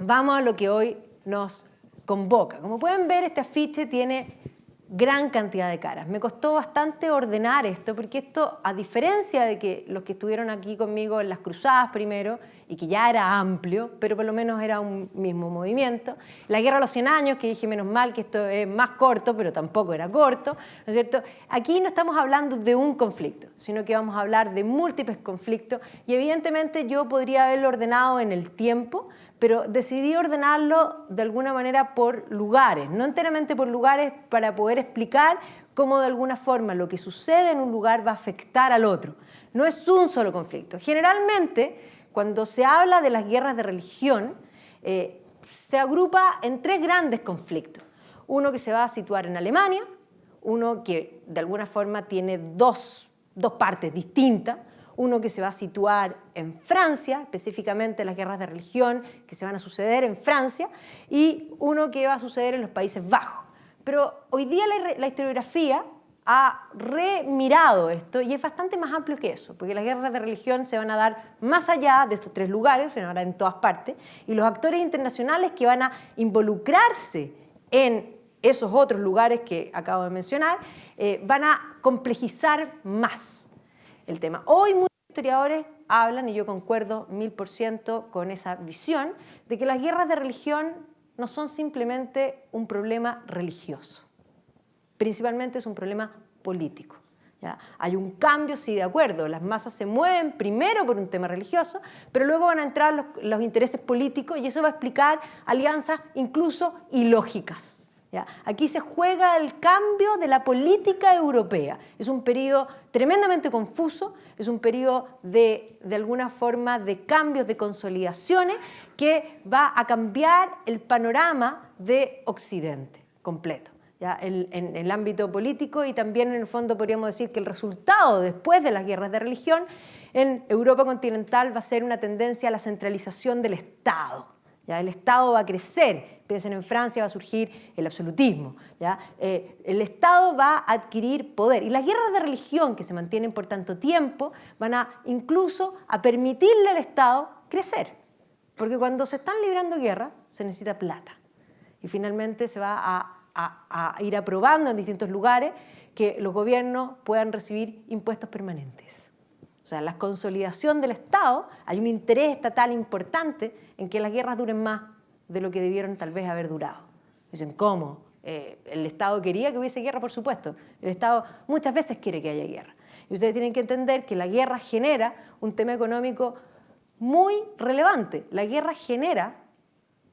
vamos a lo que hoy nos convoca. Como pueden ver, este afiche tiene gran cantidad de caras. Me costó bastante ordenar esto, porque esto, a diferencia de que los que estuvieron aquí conmigo en las cruzadas primero, y que ya era amplio, pero por lo menos era un mismo movimiento, la Guerra de los 100 años, que dije menos mal que esto es más corto, pero tampoco era corto, ¿no es cierto? Aquí no estamos hablando de un conflicto, sino que vamos a hablar de múltiples conflictos, y evidentemente yo podría haberlo ordenado en el tiempo, pero decidí ordenarlo de alguna manera por lugares, no enteramente por lugares, para poder explicar cómo de alguna forma lo que sucede en un lugar va a afectar al otro. No es un solo conflicto. Generalmente, cuando se habla de las guerras de religión, se agrupa en tres grandes conflictos. Uno que se va a situar en Alemania, uno que de alguna forma tiene dos partes distintas, uno que se va a situar en Francia, específicamente las guerras de religión que se van a suceder en Francia, y uno que va a suceder en los Países Bajos. Pero hoy día la historiografía ha remirado esto y es bastante más amplio que eso, porque las guerras de religión se van a dar más allá de estos tres lugares, se van a dar en todas partes, y los actores internacionales que van a involucrarse en esos otros lugares que acabo de mencionar van a complejizar más el tema. Hoy muchos historiadores hablan, y yo concuerdo 1000% con esa visión, de que las guerras de religión no son simplemente un problema religioso. Principalmente es un problema político. ¿Ya? Hay un cambio, sí, de acuerdo, las masas se mueven primero por un tema religioso, pero luego van a entrar los intereses políticos y eso va a explicar alianzas incluso ilógicas. ¿Ya? Aquí se juega el cambio de la política europea. Es un periodo tremendamente confuso, es un periodo de alguna forma de cambios, de consolidaciones, que va a cambiar el panorama de Occidente completo. ¿Ya? En el ámbito político, y también en el fondo podríamos decir que el resultado después de las guerras de religión en Europa continental va a ser una tendencia a la centralización del Estado. ¿Ya? El Estado va a crecer. Piensen, en Francia va a surgir el absolutismo. ¿Ya? El Estado va a adquirir poder. Y las guerras de religión que se mantienen por tanto tiempo van a incluso a permitirle al Estado crecer. Porque cuando se están librando guerras se necesita plata. Y finalmente se va a ir aprobando en distintos lugares que los gobiernos puedan recibir impuestos permanentes. O sea, la consolidación del Estado, hay un interés estatal importante en que las guerras duren más de lo que debieron tal vez haber durado. Dicen, ¿cómo? El Estado quería que hubiese guerra, por supuesto. El Estado muchas veces quiere que haya guerra. Y ustedes tienen que entender que la guerra genera un tema económico muy relevante. La guerra genera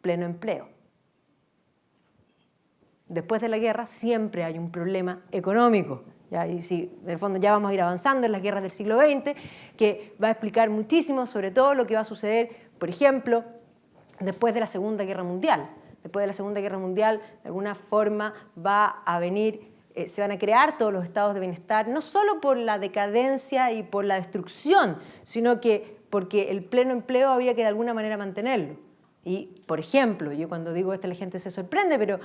pleno empleo. Después de la guerra siempre hay un problema económico. ¿Ya? Y si, en el fondo ya vamos a ir avanzando en las guerras del siglo XX, que va a explicar muchísimo sobre todo lo que va a suceder, por ejemplo, después de la Segunda Guerra Mundial. Después de la Segunda Guerra Mundial, de alguna forma va a venir, se van a crear todos los estados de bienestar, no solo por la decadencia y por la destrucción, sino que porque el pleno empleo había que de alguna manera mantenerlo. Y, por ejemplo, yo cuando digo esto la gente se sorprende, pero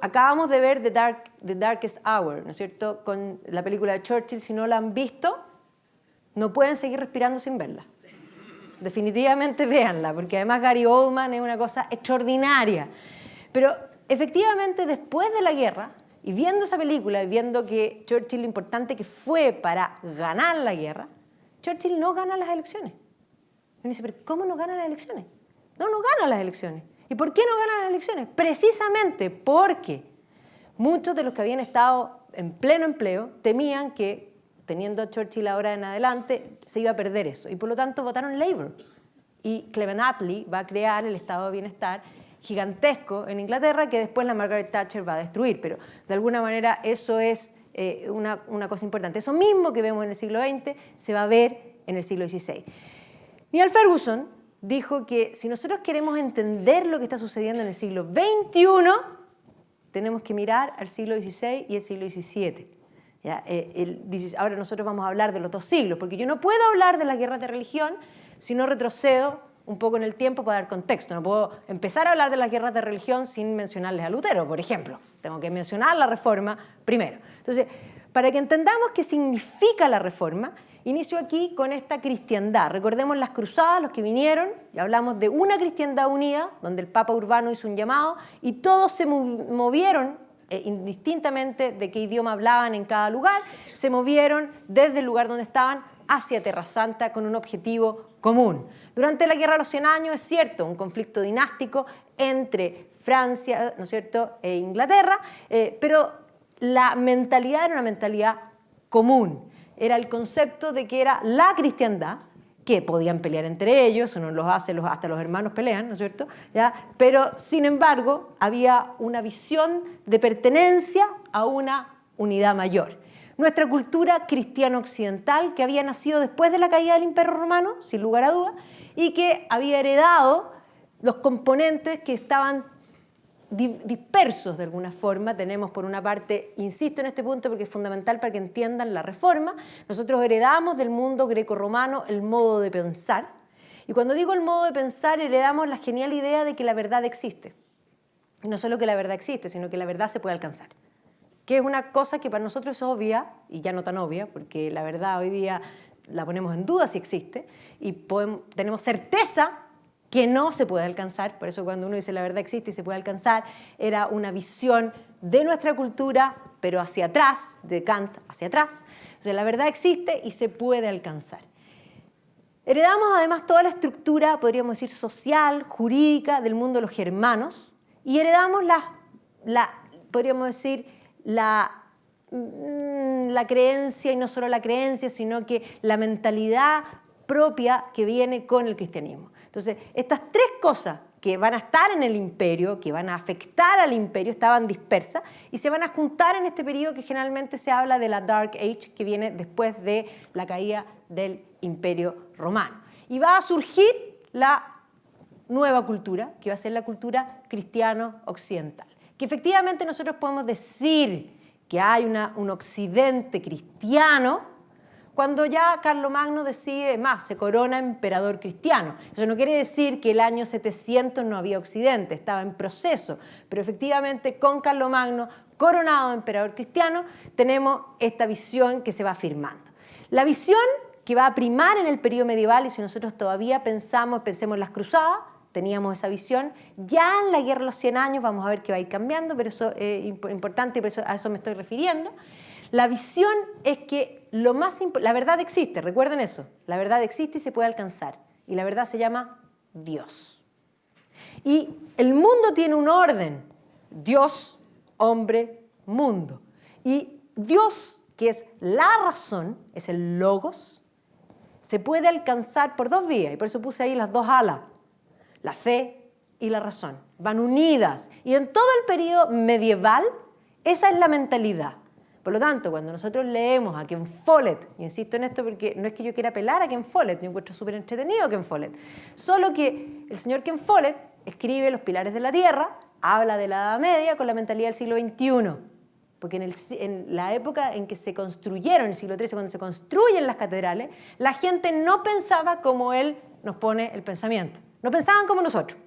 acabamos de ver The Darkest Hour, ¿no es cierto?, con la película de Churchill. Si no la han visto, no pueden seguir respirando sin verla. Definitivamente véanla, porque además Gary Oldman es una cosa extraordinaria. Pero efectivamente después de la guerra, y viendo esa película, y viendo que Churchill, lo importante que fue para ganar la guerra, Churchill no gana las elecciones. Y uno dice, ¿pero cómo no gana las elecciones? No gana las elecciones. ¿Y por qué no gana las elecciones? Precisamente porque muchos de los que habían estado en pleno empleo temían que, teniendo a Churchill ahora en adelante, se iba a perder eso. Y por lo tanto votaron Labour. Y Clement Attlee va a crear el estado de bienestar gigantesco en Inglaterra, que después la Margaret Thatcher va a destruir. Pero de alguna manera eso es una cosa importante. Eso mismo que vemos en el siglo XX se va a ver en el siglo XVI. Niall Ferguson dijo que si nosotros queremos entender lo que está sucediendo en el siglo XXI, tenemos que mirar al siglo XVI y el siglo XVII. ¿Ya? Ahora nosotros vamos a hablar de los dos siglos, porque yo no puedo hablar de las guerras de religión si no retrocedo un poco en el tiempo para dar contexto. No puedo empezar a hablar de las guerras de religión sin mencionarles a Lutero, por ejemplo. Tengo que mencionar la Reforma primero. Entonces, para que entendamos qué significa la Reforma, Inicio aquí con esta cristiandad. Recordemos las cruzadas, los que vinieron, y hablamos de una cristiandad unida, donde el Papa Urbano hizo un llamado, y todos se movieron, indistintamente de qué idioma hablaban en cada lugar, se movieron desde el lugar donde estaban hacia Tierra Santa con un objetivo común. Durante la Guerra de los 100 Años, es cierto, un conflicto dinástico entre Francia, ¿no es cierto?, e Inglaterra, pero la mentalidad era una mentalidad común. Era el concepto de que era la cristiandad, que podían pelear entre ellos, uno los hace, hasta los hermanos pelean, ¿no es cierto? ¿Ya? Pero, sin embargo, había una visión de pertenencia a una unidad mayor. Nuestra cultura cristiano-occidental, que había nacido después de la caída del Imperio Romano, sin lugar a dudas, y que había heredado los componentes que estaban dispersos de alguna forma. Tenemos por una parte, insisto en este punto porque es fundamental para que entiendan la Reforma, nosotros heredamos del mundo greco-romano el modo de pensar, y cuando digo el modo de pensar, heredamos la genial idea de que la verdad existe. Y no solo que la verdad existe, sino que la verdad se puede alcanzar, que es una cosa que para nosotros es obvia, y ya no tan obvia, porque la verdad hoy día la ponemos en duda si existe, y tenemos certeza que no se puede alcanzar. Por eso cuando uno dice la verdad existe y se puede alcanzar, era una visión de nuestra cultura, pero hacia atrás, de Kant hacia atrás. Entonces la verdad existe y se puede alcanzar. Heredamos además toda la estructura, podríamos decir, social, jurídica del mundo de los germanos, y heredamos podríamos decir, la creencia, y no solo la creencia, sino que la mentalidad propia que viene con el cristianismo. Entonces, estas tres cosas que van a estar en el imperio, que van a afectar al imperio, estaban dispersas y se van a juntar en este periodo que generalmente se habla de la Dark Age, que viene después de la caída del Imperio Romano. Y va a surgir la nueva cultura, que va a ser la cultura cristiano-occidental. Que efectivamente nosotros podemos decir que hay un occidente cristiano, cuando ya Carlomagno decide, más, se corona emperador cristiano. Eso no quiere decir que el año 700 no había occidente, estaba en proceso, pero efectivamente con Carlomagno, coronado emperador cristiano, tenemos esta visión que se va afirmando. La visión que va a primar en el periodo medieval, y si nosotros todavía pensemos en las cruzadas, teníamos esa visión, ya en la Guerra de los 100 Años vamos a ver que va a ir cambiando, pero eso es importante y por eso a eso me estoy refiriendo. La visión es que la verdad existe, recuerden eso, la verdad existe y se puede alcanzar, y la verdad se llama Dios. Y el mundo tiene un orden, Dios, hombre, mundo. Y Dios, que es la razón, es el logos, se puede alcanzar por dos vías, y por eso puse ahí las dos alas, la fe y la razón, van unidas. Y en todo el periodo medieval, esa es la mentalidad. Por lo tanto, cuando nosotros leemos a Ken Follett, y insisto en esto porque no es que yo quiera apelar a Ken Follett, yo encuentro súper entretenido Ken Follett, solo que el señor Ken Follett escribe Los Pilares de la Tierra, habla de la Edad Media con la mentalidad del siglo XXI, porque en la época en que se construyeron, en el siglo XIII, cuando se construyen las catedrales, la gente no pensaba como él nos pone el pensamiento, no pensaban como nosotros.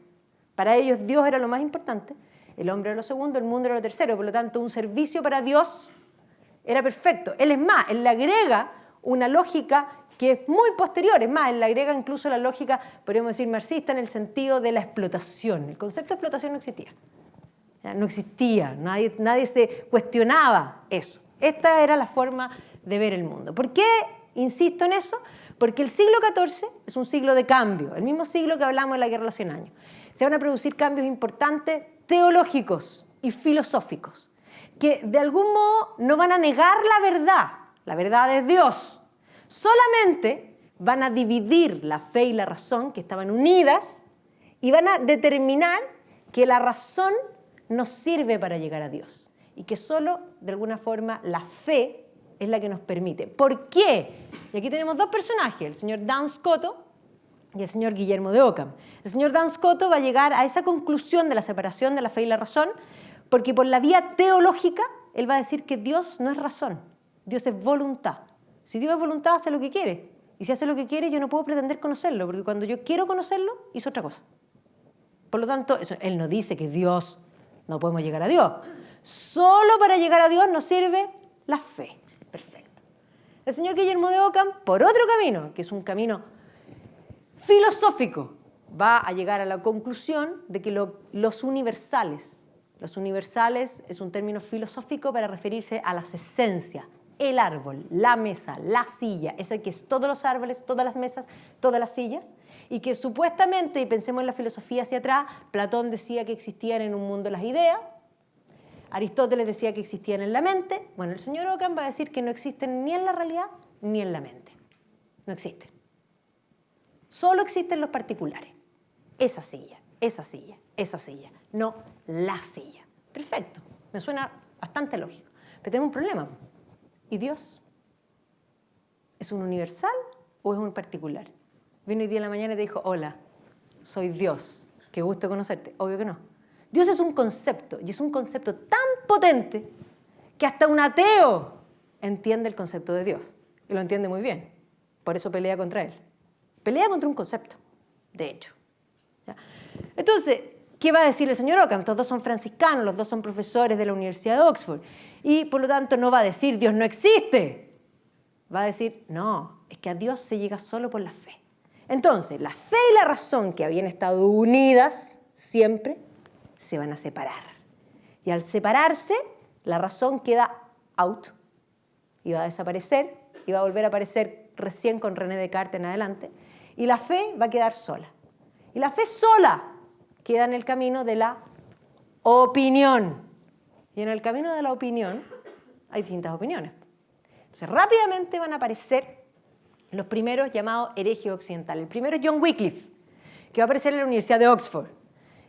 Para ellos Dios era lo más importante, el hombre era lo segundo, el mundo era lo tercero, por lo tanto un servicio para Dios era perfecto. Él es más, él le agrega una lógica que es muy posterior, es más, él le agrega incluso la lógica, podríamos decir, marxista en el sentido de la explotación. El concepto de explotación no existía. No existía, nadie se cuestionaba eso. Esta era la forma de ver el mundo. ¿Por qué insisto en eso? Porque el siglo XIV es un siglo de cambio, el mismo siglo que hablamos de la Guerra de los 100 Años. Se van a producir cambios importantes teológicos y filosóficos, que de algún modo no van a negar la verdad es Dios, solamente van a dividir la fe y la razón, que estaban unidas, y van a determinar que la razón nos sirve para llegar a Dios, y que solo, de alguna forma, la fe es la que nos permite. ¿Por qué? Y aquí tenemos dos personajes, el señor Duns Scoto y el señor Guillermo de Ockham. El señor Duns Scoto va a llegar a esa conclusión de la separación de la fe y la razón, porque por la vía teológica, él va a decir que Dios no es razón, Dios es voluntad. Si Dios es voluntad, hace lo que quiere. Y si hace lo que quiere, yo no puedo pretender conocerlo, porque cuando yo quiero conocerlo, hizo otra cosa. Por lo tanto, él no dice que Dios, no podemos llegar a Dios. Solo para llegar a Dios nos sirve la fe. Perfecto. El señor Guillermo de Ockham, por otro camino, que es un camino filosófico, va a llegar a la conclusión de que los universales es un término filosófico para referirse a las esencias, el árbol, la mesa, la silla, ese que es todos los árboles, todas las mesas, todas las sillas, y que supuestamente, y pensemos en la filosofía hacia atrás, Platón decía que existían en un mundo las ideas, Aristóteles decía que existían en la mente. Bueno, el señor Ockham va a decir que no existen ni en la realidad ni en la mente. No existen. Solo existen los particulares. Esa silla, esa silla, esa silla. No la silla. Perfecto. Me suena bastante lógico. Pero tengo un problema. ¿Y Dios? ¿Es un universal o es un particular? Vino hoy día en la mañana y te dijo, hola, soy Dios. Qué gusto conocerte. Obvio que no. Dios es un concepto, y es un concepto tan potente que hasta un ateo entiende el concepto de Dios. Y lo entiende muy bien. Por eso pelea contra él. Pelea contra un concepto, de hecho. ¿Ya? Entonces, ¿qué va a decir el señor Ockham? Estos dos son franciscanos, los dos son profesores de la Universidad de Oxford. Y por lo tanto no va a decir Dios no existe. Va a decir, no, es que a Dios se llega solo por la fe. Entonces, la fe y la razón, que habían estado unidas siempre, se van a separar. Y al separarse, la razón queda out y va a desaparecer y va a volver a aparecer recién con René Descartes en adelante. Y la fe va a quedar sola. Y la fe sola queda en el camino de la opinión. Y en el camino de la opinión hay distintas opiniones. Entonces rápidamente van a aparecer los primeros llamados herejes occidentales. El primero es John Wycliffe, que va a aparecer en la Universidad de Oxford.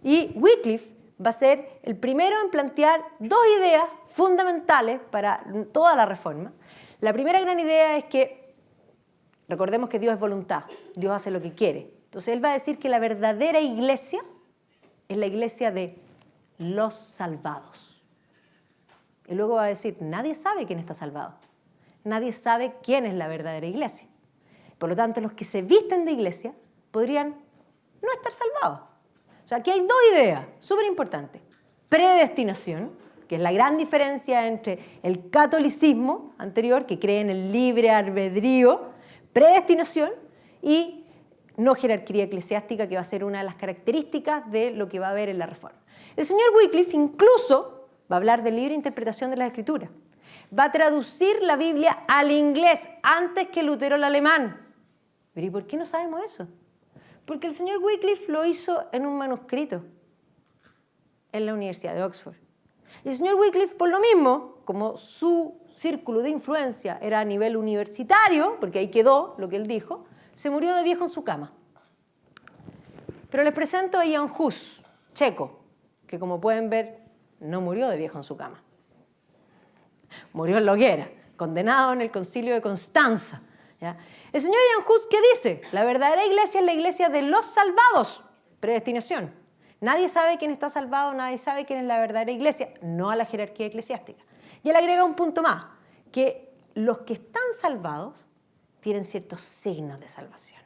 Y Wycliffe va a ser el primero en plantear dos ideas fundamentales para toda la reforma. La primera gran idea es que, recordemos que Dios es voluntad, Dios hace lo que quiere. Entonces él va a decir que la verdadera iglesia es la iglesia de los salvados. Y luego va a decir, nadie sabe quién está salvado. Nadie sabe quién es la verdadera iglesia. Por lo tanto, los que se visten de iglesia podrían no estar salvados. O sea, aquí hay dos ideas súper importantes. Predestinación, que es la gran diferencia entre el catolicismo anterior, que cree en el libre albedrío, predestinación, y no jerarquía eclesiástica, que va a ser una de las características de lo que va a haber en la reforma. El señor Wycliffe incluso va a hablar de libre interpretación de las Escrituras. Va a traducir la Biblia al inglés antes que Lutero al alemán. Pero ¿y por qué no sabemos eso? Porque el señor Wycliffe lo hizo en un manuscrito en la Universidad de Oxford. Y el señor Wycliffe, por lo mismo, como su círculo de influencia era a nivel universitario, porque ahí quedó lo que él dijo, se murió de viejo en su cama. Pero les presento a Jan Hus, checo, que como pueden ver, no murió de viejo en su cama. Murió en la hoguera, condenado en el concilio de Constanza. ¿Ya? El señor Jan Hus, ¿qué dice? La verdadera iglesia es la iglesia de los salvados. Predestinación. Nadie sabe quién está salvado, nadie sabe quién es la verdadera iglesia, no a la jerarquía eclesiástica. Y él agrega un punto más, que los que están salvados tienen ciertos signos de salvación.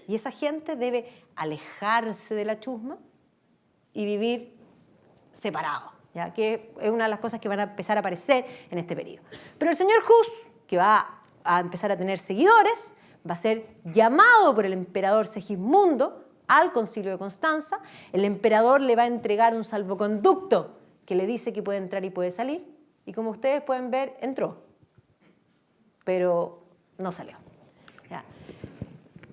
Y esa gente debe alejarse de la chusma y vivir separado, ¿ya? Que es una de las cosas que van a empezar a aparecer en este periodo. Pero el señor Hus, que va a empezar a tener seguidores, va a ser llamado por el emperador Segismundo al concilio de Constanza. El emperador le va a entregar un salvoconducto que le dice que puede entrar y puede salir. Y como ustedes pueden ver, entró, pero no salió. ¿Ya?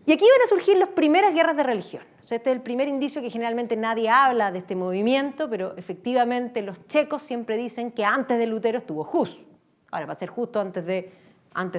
Y aquí van a surgir las primeras guerras de religión. O sea, este es el primer indicio que generalmente nadie habla de este movimiento, pero efectivamente los checos siempre dicen que antes de Lutero estuvo Hus. Ahora, para ser justo, antes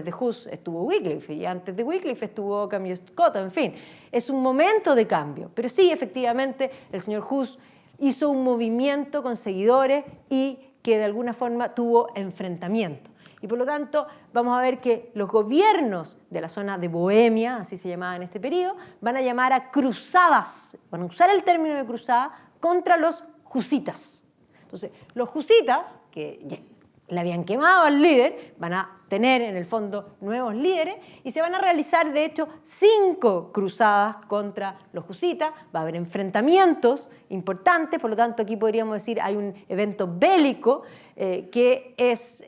de Hus estuvo Wycliffe, y antes de Wycliffe estuvo Ockham y Scott, en fin. Es un momento de cambio. Pero sí, efectivamente, el señor Hus hizo un movimiento con seguidores y que de alguna forma tuvo enfrentamiento. Y por lo tanto, vamos a ver que los gobiernos de la zona de Bohemia, así se llamaba en este periodo, van a llamar a cruzadas, van a usar el término de cruzada contra los husitas. Entonces, los husitas, que le habían quemado al líder, van a tener en el fondo nuevos líderes y se van a realizar de hecho 5 cruzadas contra los husitas. Va a haber enfrentamientos importantes, por lo tanto aquí podríamos decir hay un evento bélico que es,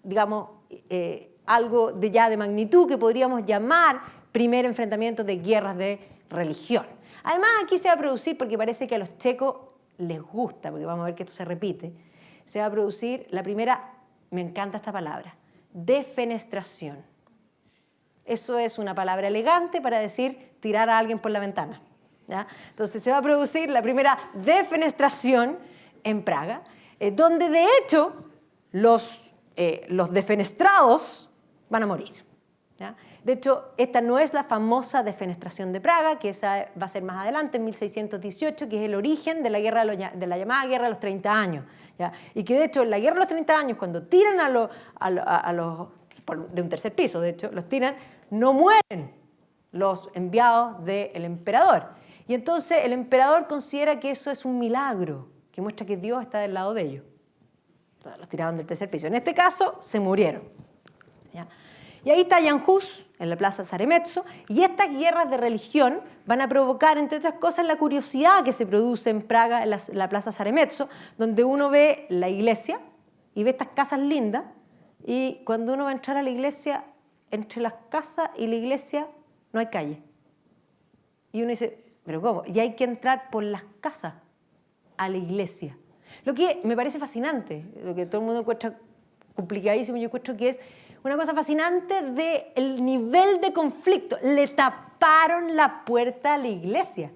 digamos, algo de magnitud que podríamos llamar primer enfrentamiento de guerras de religión. Además, aquí se va a producir, porque parece que a los checos les gusta, porque vamos a ver que esto se repite, se va a producir la primera, me encanta esta palabra, defenestración. Eso es una palabra elegante para decir tirar a alguien por la ventana, ¿ya? Entonces se va a producir la primera defenestración en Praga, donde de hecho los defenestrados van a morir, ¿ya? De hecho, esta no es la famosa defenestración de Praga, que esa va a ser más adelante, en 1618, que es el origen de la llamada Guerra de los 30 años, ¿ya? Y que de hecho en la Guerra de los 30 años, cuando tiran a los de un tercer piso, de hecho, los tiran, no mueren los enviados del emperador. Y entonces el emperador considera que eso es un milagro, que muestra que Dios está del lado de ellos. Entonces los tiraron del tercer piso. En este caso, se murieron, ¿ya? Y ahí está Jan Hus, en la plaza Zaremetso, y estas guerras de religión van a provocar, entre otras cosas, la curiosidad que se produce en Praga, en la plaza Zaremetso, donde uno ve la iglesia y ve estas casas lindas, y cuando uno va a entrar a la iglesia, entre las casas y la iglesia no hay calle. Y uno dice, ¿pero cómo? Y hay que entrar por las casas a la iglesia. Lo que me parece fascinante, lo que todo el mundo encuentra complicadísimo, yo encuentro que es una cosa fascinante del nivel de conflicto. Le taparon la puerta a la iglesia.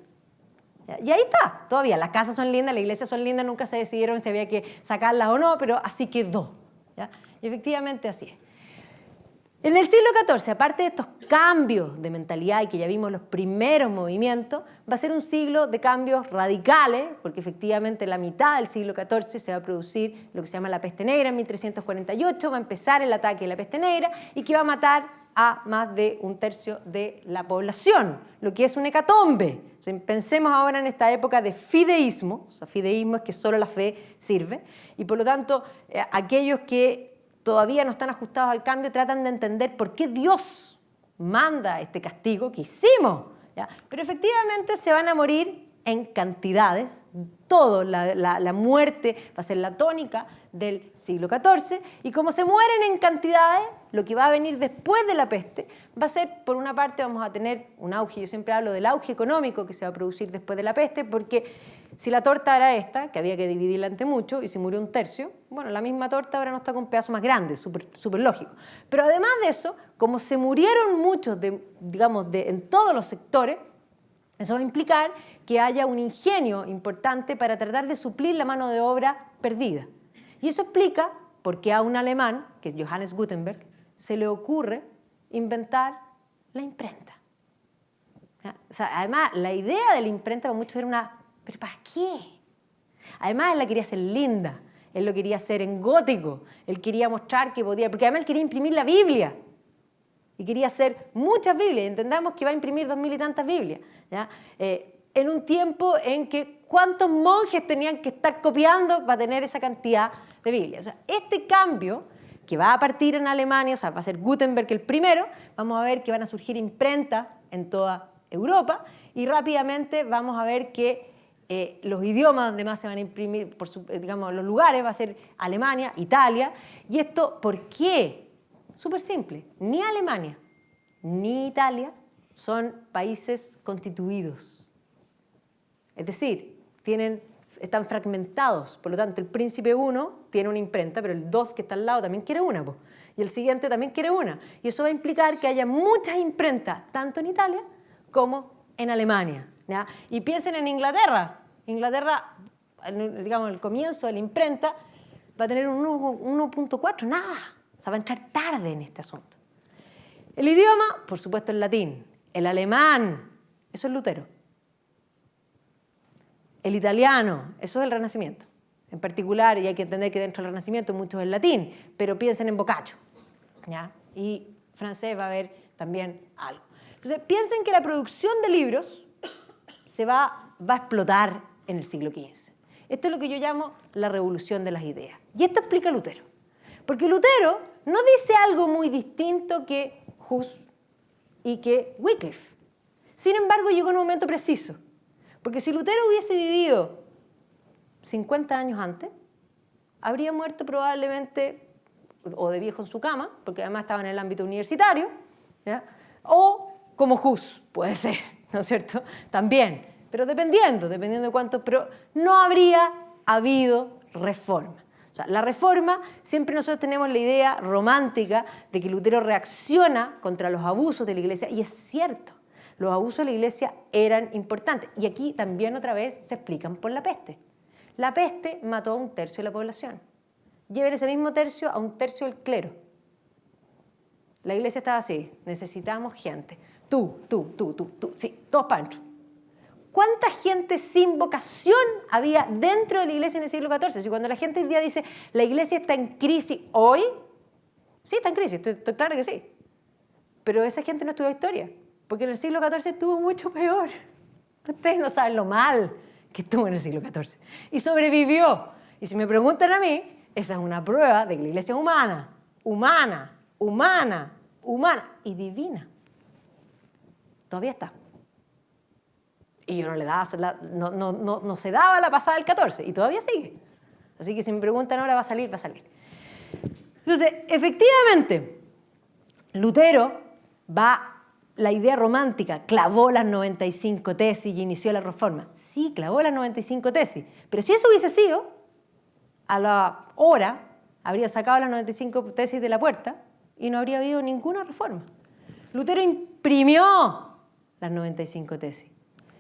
Y ahí está, todavía. Las casas son lindas, las iglesias son lindas, nunca se decidieron si había que sacarlas o no, pero así quedó, ¿ya? Y efectivamente así es. En el siglo XIV, aparte de estos cambios de mentalidad y que ya vimos los primeros movimientos, va a ser un siglo de cambios radicales, porque efectivamente en la mitad del siglo XIV se va a producir lo que se llama la peste negra. En 1348 va a empezar el ataque de la peste negra y que va a matar a más de un tercio de la población, lo que es un hecatombe. O sea, pensemos ahora en esta época de fideísmo. O sea, fideísmo es que solo la fe sirve, y por lo tanto aquellos que todavía no están ajustados al cambio tratan de entender por qué Dios manda este castigo que hicimos, ¿ya? Pero efectivamente se van a morir en cantidades. Todo la muerte va a ser la tónica del siglo XIV, y como se mueren en cantidades, lo que va a venir después de la peste va a ser, por una parte, vamos a tener un auge. Yo siempre hablo del auge económico que se va a producir después de la peste, porque si la torta era esta, que había que dividirla entre muchos, y se murió un tercio, bueno, la misma torta ahora no está con un pedazo más grande, súper lógico. Pero además de eso, como se murieron muchos, en todos los sectores, eso va a implicar que haya un ingenio importante para tratar de suplir la mano de obra perdida. Y eso explica por qué a un alemán, que es Johannes Gutenberg, se le ocurre inventar la imprenta. O sea, además, la idea de la imprenta para muchos era una... ¿Pero para qué? Además, él la quería hacer linda, él lo quería hacer en gótico, él quería mostrar que podía... Porque además él quería imprimir la Biblia. Y quería hacer muchas Biblias. Entendamos que va a imprimir 2000 y tantas Biblias, ¿ya? En un tiempo en que ¿cuántos monjes tenían que estar copiando para tener esa cantidad de Biblias? O sea, este cambio que va a partir en Alemania, o sea, va a ser Gutenberg el primero, vamos a ver que van a surgir imprentas en toda Europa, y rápidamente vamos a ver que los idiomas donde más se van a imprimir, los lugares, va a ser Alemania, Italia. ¿Y esto por qué? Súper simple, ni Alemania ni Italia son países constituidos. Es decir, están fragmentados, por lo tanto el príncipe 1 tiene una imprenta, pero el 2 que está al lado también quiere una, y el siguiente también quiere una. Y eso va a implicar que haya muchas imprentas, tanto en Italia como en Alemania, ¿ya? Y piensen en Inglaterra. Inglaterra, el comienzo de la imprenta va a tener un 1.4, nada. O sea, va a entrar tarde en este asunto. El idioma, por supuesto, el latín. El alemán, eso es Lutero. El italiano, eso es el Renacimiento. En particular, y hay que entender que dentro del Renacimiento mucho es el latín, pero piensen en Boccaccio, ¿ya? Y francés va a haber también algo. Entonces, piensen que la producción de libros va a explotar en el siglo XV. Esto es lo que yo llamo la revolución de las ideas. Y esto explica Lutero. Porque Lutero no dice algo muy distinto que Hus y que Wycliffe. Sin embargo, llegó en un momento preciso. Porque si Lutero hubiese vivido 50 años antes, habría muerto probablemente o de viejo en su cama, porque además estaba en el ámbito universitario, ¿ya? O como Hus, puede ser, ¿no es cierto? También, pero dependiendo de cuánto, pero no habría habido reforma. O sea, la reforma, siempre nosotros tenemos la idea romántica de que Lutero reacciona contra los abusos de la Iglesia, y es cierto, los abusos de la Iglesia eran importantes. Y aquí también otra vez se explican por la peste. La peste mató a 1/3 de la población. Lleven ese mismo tercio a 1/3 del clero. La Iglesia estaba así, necesitamos gente. Tú, sí, todos para adentro. ¿Cuánta gente sin vocación había dentro de la Iglesia en el siglo XIV? Si cuando la gente hoy día dice, la Iglesia está en crisis hoy, sí, está en crisis, estoy claro que sí. Pero esa gente no estudió historia, porque en el siglo XIV estuvo mucho peor. Ustedes no saben lo mal que estuvo en el siglo XIV. Y sobrevivió. Y si me preguntan a mí, esa es una prueba de que la Iglesia es humana y divina. Todavía está. Y yo no le daba, no se daba la pasada del 14 y todavía sigue. Así que si me preguntan ahora, va a salir. Entonces, efectivamente, Lutero la idea romántica, clavó las 95 tesis y inició la reforma. Sí, clavó las 95 tesis, pero si eso hubiese sido, a la hora habría sacado las 95 tesis de la puerta y no habría habido ninguna reforma. Lutero imprimió las 95 tesis.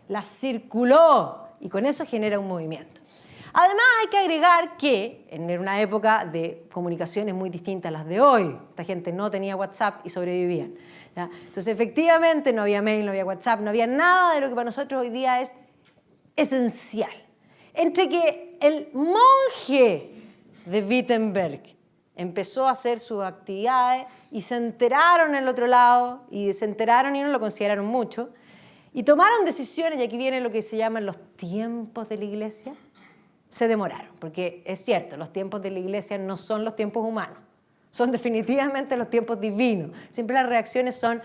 Las circuló y con eso genera un movimiento. Además hay que agregar que en una época de comunicaciones muy distintas a las de hoy, esta gente no tenía WhatsApp y sobrevivían, ¿ya? Entonces efectivamente no había mail, no había WhatsApp, no había nada de lo que para nosotros hoy día es esencial. Entre que el monje de Wittenberg empezó a hacer sus actividades y se enteraron en el otro lado, y se enteraron y no lo consideraron mucho, y tomaron decisiones, y aquí viene lo que se llaman los tiempos de la Iglesia, se demoraron, porque es cierto, los tiempos de la Iglesia no son los tiempos humanos, son definitivamente los tiempos divinos, siempre las reacciones son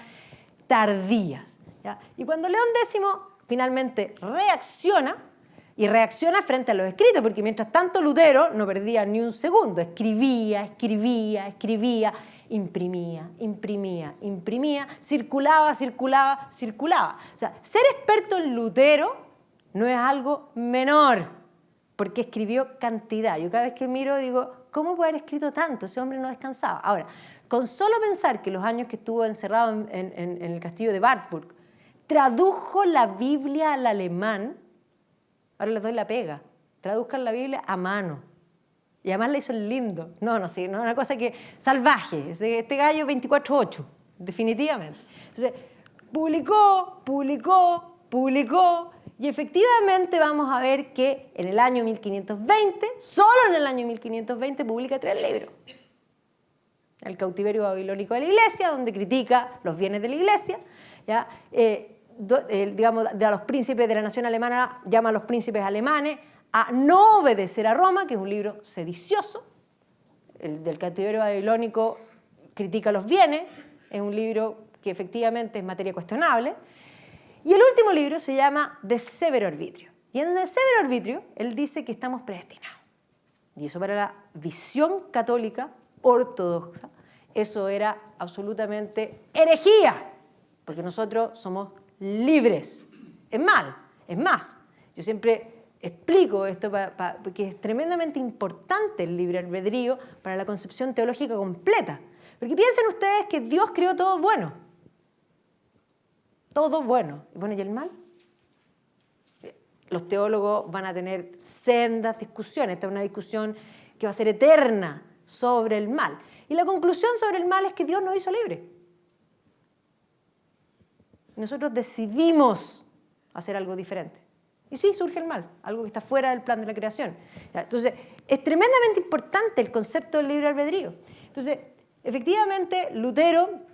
tardías, ¿ya? Y cuando León X finalmente reacciona, y reacciona frente a los escritos, porque mientras tanto Lutero no perdía ni un segundo, escribía, imprimía, circulaba. O sea, ser experto en Lutero no es algo menor, porque escribió cantidad. Yo cada vez que miro digo, ¿cómo puede haber escrito tanto? Ese hombre no descansaba. Ahora, con solo pensar que los años que estuvo encerrado en el castillo de Wartburg, tradujo la Biblia al alemán. Ahora les doy la pega. Traduzcan la Biblia a mano. Y además la hizo lindo. No sé, no es una cosa que salvaje. Este gallo 24/8, definitivamente. Entonces, publicó. Y efectivamente vamos a ver que en el año 1520, solo en el año 1520, publica 3 libros. El cautiverio babilónico de la Iglesia, donde critica los bienes de la Iglesia, ¿ya? Digamos, de los príncipes de la nación alemana, llama a los príncipes alemanes a no obedecer a Roma, que es un libro sedicioso. El del cautiverio babilónico critica los bienes, es un libro que efectivamente es materia cuestionable. Y el último libro se llama De Severo Arbitrio. Y en De Severo Arbitrio él dice que estamos predestinados. Y eso para la visión católica ortodoxa, eso era absolutamente herejía, porque nosotros somos libres. Es más, yo siempre explico esto porque es tremendamente importante el libre albedrío para la concepción teológica completa. Porque piensen ustedes que Dios creó todo bueno. Todo bueno. Bueno, ¿y el mal? Los teólogos van a tener sendas discusiones. Esta es una discusión que va a ser eterna sobre el mal. Y la conclusión sobre el mal es que Dios nos hizo libres. Y nosotros decidimos hacer algo diferente. Y sí, surge el mal, algo que está fuera del plan de la creación. Entonces, es tremendamente importante el concepto del libre albedrío. Entonces, efectivamente, Lutero,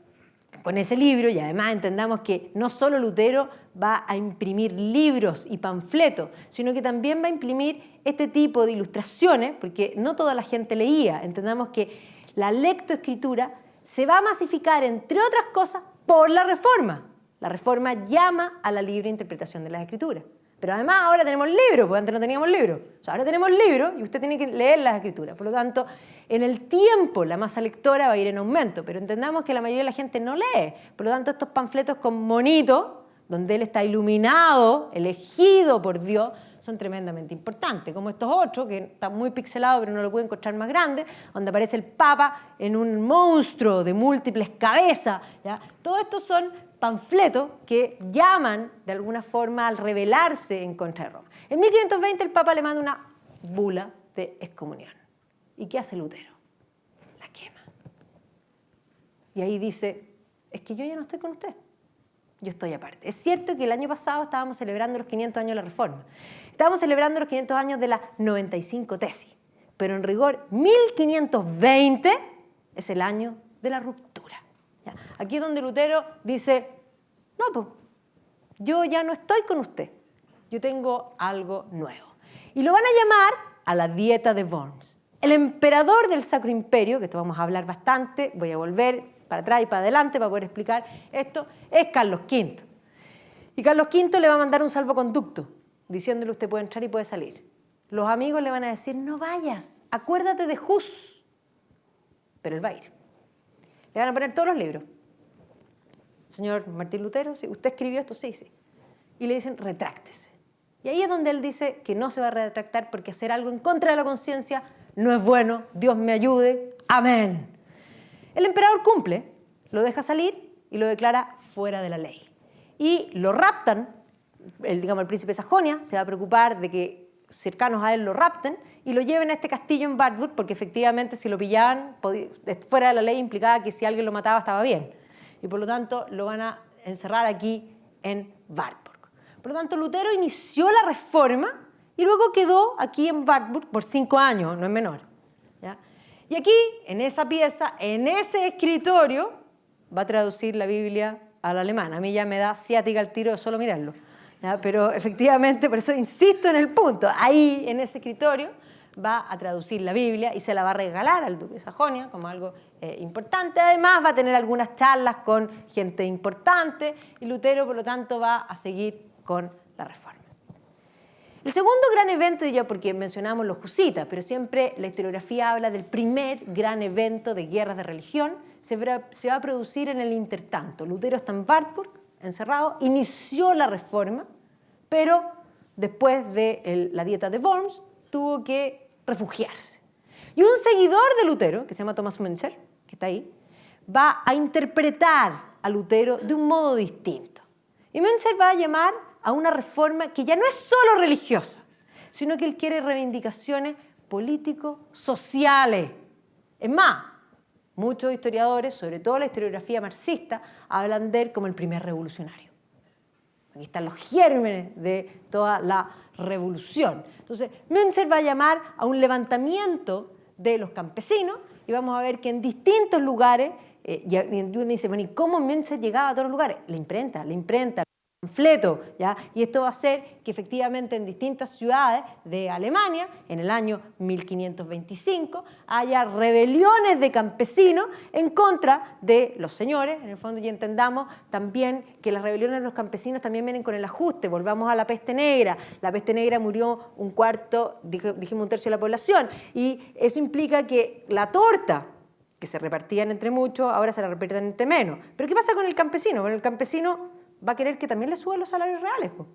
con ese libro, y además entendamos que no solo Lutero va a imprimir libros y panfletos, sino que también va a imprimir este tipo de ilustraciones, porque no toda la gente leía. Entendamos que la lectoescritura se va a masificar, entre otras cosas, por la Reforma. La Reforma llama a la libre interpretación de las Escrituras. Pero además ahora tenemos libros, porque antes no teníamos libros. O sea, ahora tenemos libros y usted tiene que leer las escrituras. Por lo tanto, en el tiempo la masa lectora va a ir en aumento, pero entendamos que la mayoría de la gente no lee. Por lo tanto, estos panfletos con monito, donde él está iluminado, elegido por Dios, son tremendamente importantes, como estos otros, que están muy pixelados, pero no lo pueden encontrar más grande, donde aparece el Papa en un monstruo de múltiples cabezas, ¿ya? Todos estos son panfletos que llaman de alguna forma al rebelarse en contra de Roma. En 1520 el Papa le manda una bula de excomunión. ¿Y qué hace Lutero? La quema. Y ahí dice, es que yo ya no estoy con usted. Yo estoy aparte. Es cierto que el año pasado estábamos celebrando los 500 años de la Reforma. Estábamos celebrando los 500 años de las 95 tesis. Pero en rigor, 1520 es el año de la ruptura. ¿Ya? Aquí es donde Lutero dice, no, pues, yo ya no estoy con usted. Yo tengo algo nuevo. Y lo van a llamar a la dieta de Worms. El emperador del Sacro Imperio, que esto vamos a hablar bastante, voy a volver para atrás y para adelante para poder explicar esto, es Carlos V. Y Carlos V le va a mandar un salvoconducto, diciéndole usted puede entrar y puede salir. Los amigos le van a decir, no vayas, acuérdate de Hus. Pero él va a ir. Le van a poner todos los libros. Señor Martín Lutero, ¿sí? ¿Usted escribió esto? Sí, sí. Y le dicen, retráctese. Y ahí es donde él dice que no se va a retractar porque hacer algo en contra de la conciencia no es bueno. Dios me ayude. Amén. El emperador cumple, lo deja salir y lo declara fuera de la ley. Y lo raptan, el príncipe de Sajonia se va a preocupar de que cercanos a él lo rapten y lo lleven a este castillo en Wartburg, porque efectivamente si lo pillaban fuera de la ley implicaba que si alguien lo mataba estaba bien. Y por lo tanto lo van a encerrar aquí en Wartburg. Por lo tanto, Lutero inició la reforma y luego quedó aquí en Wartburg por 5 años, no es menor. ¿Ya? Y aquí, en esa pieza, en ese escritorio, va a traducir la Biblia al alemán. A mí ya me da ciática al tiro de solo mirarlo. ¿Ya? Pero efectivamente, por eso insisto en el punto. Ahí, en ese escritorio, va a traducir la Biblia y se la va a regalar al duque de Sajonia como algo importante. Además, va a tener algunas charlas con gente importante y Lutero, por lo tanto, va a seguir con la reforma. El segundo gran evento, ya porque mencionamos los husitas, pero siempre la historiografía habla del primer gran evento de guerras de religión, se va a producir en el intertanto. Lutero está en Wartburg, encerrado, inició la reforma, pero después de la dieta de Worms tuvo que refugiarse. Y un seguidor de Lutero, que se llama Thomas Münzer, que está ahí, va a interpretar a Lutero de un modo distinto. Y Münzer va a llamar a una reforma que ya no es solo religiosa, sino que él quiere reivindicaciones político-sociales. Es más, muchos historiadores, sobre todo la historiografía marxista, hablan de él como el primer revolucionario. Aquí están los gérmenes de toda la revolución. Entonces, Münzer va a llamar a un levantamiento de los campesinos y vamos a ver que en distintos lugares, y uno dice, bueno, ¿y cómo Münzer llegaba a todos los lugares? La imprenta, panfleto, ¿ya? Y esto va a hacer que efectivamente en distintas ciudades de Alemania, en el año 1525, haya rebeliones de campesinos en contra de los señores, en el fondo, y entendamos también que las rebeliones de los campesinos también vienen con el ajuste. Volvamos a la peste negra. La peste negra murió un cuarto, dijimos un tercio de la población, y eso implica que la torta que se repartían entre muchos, ahora se la reparten entre menos. Pero ¿qué pasa con el campesino? Bueno, el campesino va a querer que también le suban los salarios reales. Pues.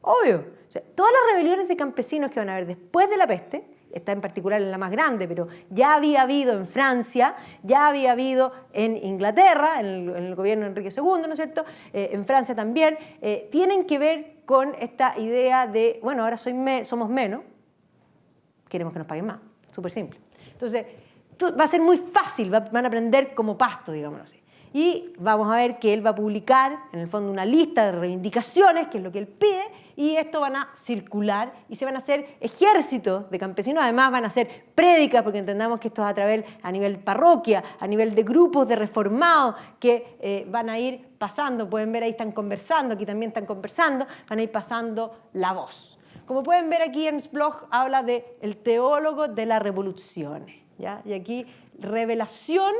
Obvio. O sea, todas las rebeliones de campesinos que van a haber después de la peste, está en particular en la más grande, pero ya había habido en Francia, ya había habido en Inglaterra, en el gobierno de Enrique II, ¿no es cierto? En Francia también, tienen que ver con esta idea de, bueno, ahora somos menos, queremos que nos paguen más. Súper simple. Entonces, va a ser muy fácil, van a aprender como pasto, digámoslo así. Y vamos a ver que él va a publicar, en el fondo, una lista de reivindicaciones, que es lo que él pide, y esto van a circular y se van a hacer ejércitos de campesinos. Además van a hacer prédicas, porque entendamos que esto es a nivel parroquia, a nivel de grupos de reformados que van a ir pasando. Pueden ver ahí están conversando, aquí también están conversando, van a ir pasando la voz. Como pueden ver aquí, Ernst Bloch habla de el teólogo de las revoluciones, ¿ya? Y aquí revelación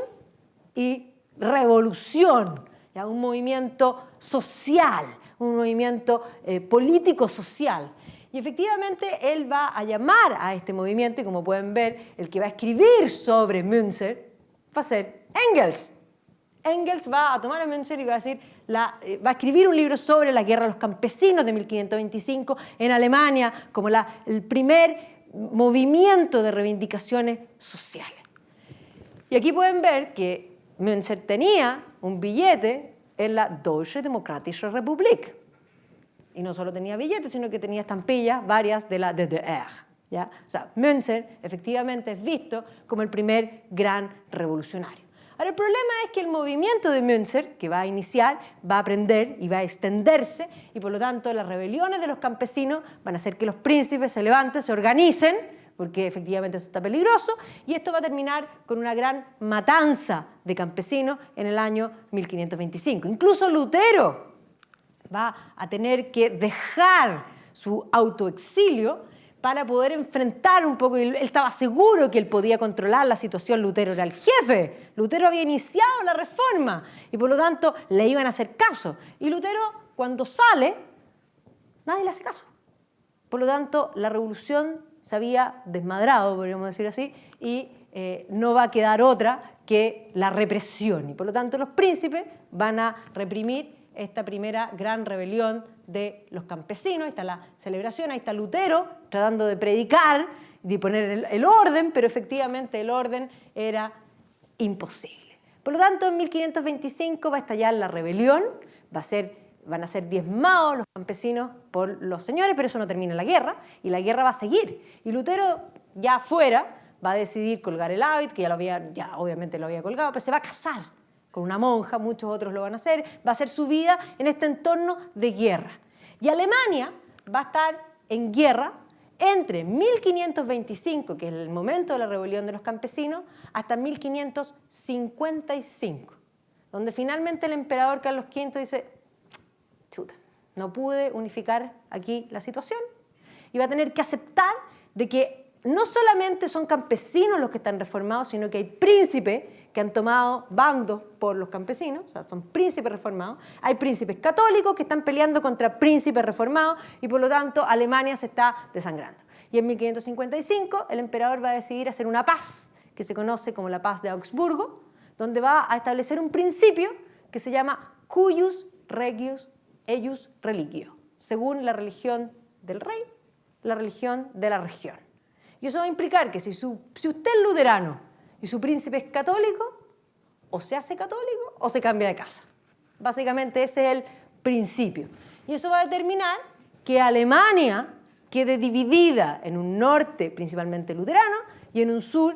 y revolución, ¿ya? Un movimiento social, un movimiento político-social. Y efectivamente él va a llamar a este movimiento, y como pueden ver, el que va a escribir sobre Münzer va a ser Engels. Engels va a tomar a Münzer y va a decir, va a escribir un libro sobre la guerra de los campesinos de 1525 en Alemania, como el primer movimiento de reivindicaciones sociales. Y aquí pueden ver que Münzer tenía un billete en la Deutsche Demokratische Republik. Y no solo tenía billetes, sino que tenía estampillas varias de la DDR. ¿Ya? O sea, Münzer efectivamente es visto como el primer gran revolucionario. Ahora, el problema es que el movimiento de Münzer, que va a iniciar, va a aprender y va a extenderse, y por lo tanto las rebeliones de los campesinos van a hacer que los príncipes se levanten, se organicen, porque efectivamente esto está peligroso, y esto va a terminar con una gran matanza de campesinos en el año 1525. Incluso Lutero va a tener que dejar su autoexilio para poder enfrentar un poco, él estaba seguro que él podía controlar la situación, Lutero era el jefe, Lutero había iniciado la reforma y por lo tanto le iban a hacer caso. Y Lutero, cuando sale, nadie le hace caso. Por lo tanto, la revolución se había desmadrado, podríamos decir así, y no va a quedar otra que la represión. Y por lo tanto, los príncipes van a reprimir esta primera gran rebelión de los campesinos. Ahí está la celebración, ahí está Lutero tratando de predicar, de poner el orden, pero efectivamente el orden era imposible. Por lo tanto, en 1525 va a estallar la rebelión, van a ser diezmados los campesinos por los señores, pero eso no termina la guerra, y la guerra va a seguir. Y Lutero, ya afuera, va a decidir colgar el hábito, que ya obviamente lo había colgado, pero se va a casar con una monja, muchos otros lo van a hacer, va a hacer su vida en este entorno de guerra. Y Alemania va a estar en guerra entre 1525, que es el momento de la rebelión de los campesinos, hasta 1555, donde finalmente el emperador Carlos V dice, chuta, no pude unificar aquí la situación, y va a tener que aceptar de que no solamente son campesinos los que están reformados, sino que hay príncipes que han tomado bandos por los campesinos, o sea, son príncipes reformados, hay príncipes católicos que están peleando contra príncipes reformados y por lo tanto Alemania se está desangrando. Y en 1555 el emperador va a decidir hacer una paz que se conoce como la paz de Augsburgo, donde va a establecer un principio que se llama cuius regius eius religio, según la religión del rey, la religión de la región. Y eso va a implicar que si usted es luterano y su príncipe es católico, o se hace católico o se cambia de casa. Básicamente ese es el principio. Y eso va a determinar que Alemania quede dividida en un norte principalmente luterano y en un sur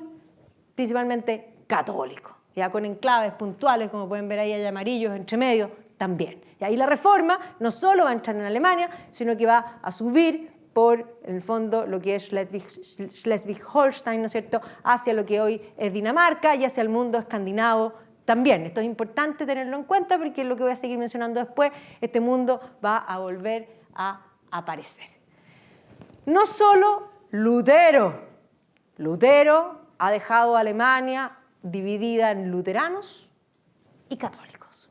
principalmente católico, ya con enclaves puntuales, como pueden ver ahí, hay amarillos entre medio también. Y ahí la reforma no solo va a entrar en Alemania, sino que va a subir por, en el fondo, lo que es Schleswig-Holstein, ¿no es cierto?, hacia lo que hoy es Dinamarca y hacia el mundo escandinavo también. Esto es importante tenerlo en cuenta porque es lo que voy a seguir mencionando después, este mundo va a volver a aparecer. No solo Lutero ha dejado a Alemania dividida en luteranos y católicos.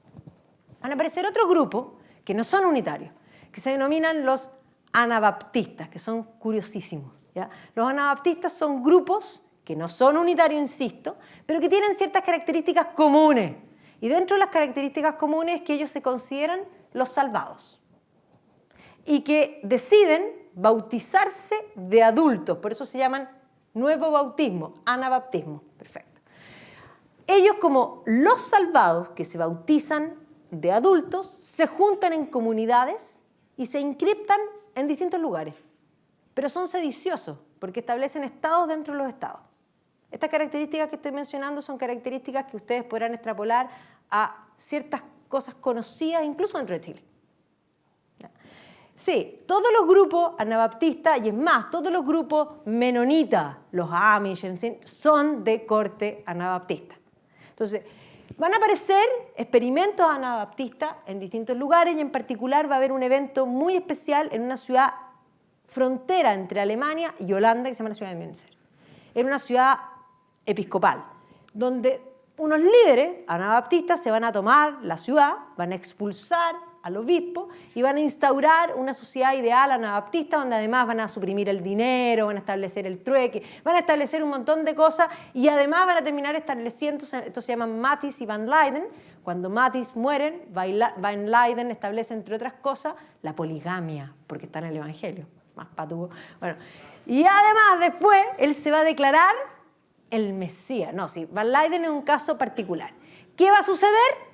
Van a aparecer otros grupos que no son unitarios, que se denominan los anabaptistas, que son curiosísimos, ¿ya? Los anabaptistas son grupos que no son unitarios, insisto, pero que tienen ciertas características comunes. Y dentro de las características comunes es que ellos se consideran los salvados y que deciden bautizarse de adultos, por eso se llaman nuevo bautismo, anabaptismo. Perfecto. Ellos, como los salvados que se bautizan de adultos, se juntan en comunidades y se encriptan en distintos lugares, pero son sediciosos porque establecen estados dentro de los estados. Estas características que estoy mencionando son características que ustedes podrán extrapolar a ciertas cosas conocidas incluso dentro de Chile. Sí, todos los grupos anabaptistas, y es más, todos los grupos menonitas, los Amish, son de corte anabaptista. Entonces, van a aparecer experimentos anabaptistas en distintos lugares y en particular va a haber un evento muy especial en una ciudad frontera entre Alemania y Holanda que se llama la ciudad de Münster. Era una ciudad episcopal, donde unos líderes anabaptistas se van a tomar la ciudad, van a expulsar al obispo y van a instaurar una sociedad ideal anabaptista donde además van a suprimir el dinero, van a establecer el trueque, van a establecer un montón de cosas y además van a terminar estableciendo, esto se llama Mathis y Van Leyden. Cuando Mathis mueren, Van Leyden establece, entre otras cosas, la poligamia, porque está en el Evangelio, más patudo. Bueno, y además después él se va a declarar el Mesías. No, sí, Van Leyden es un caso particular. ¿Qué va a suceder?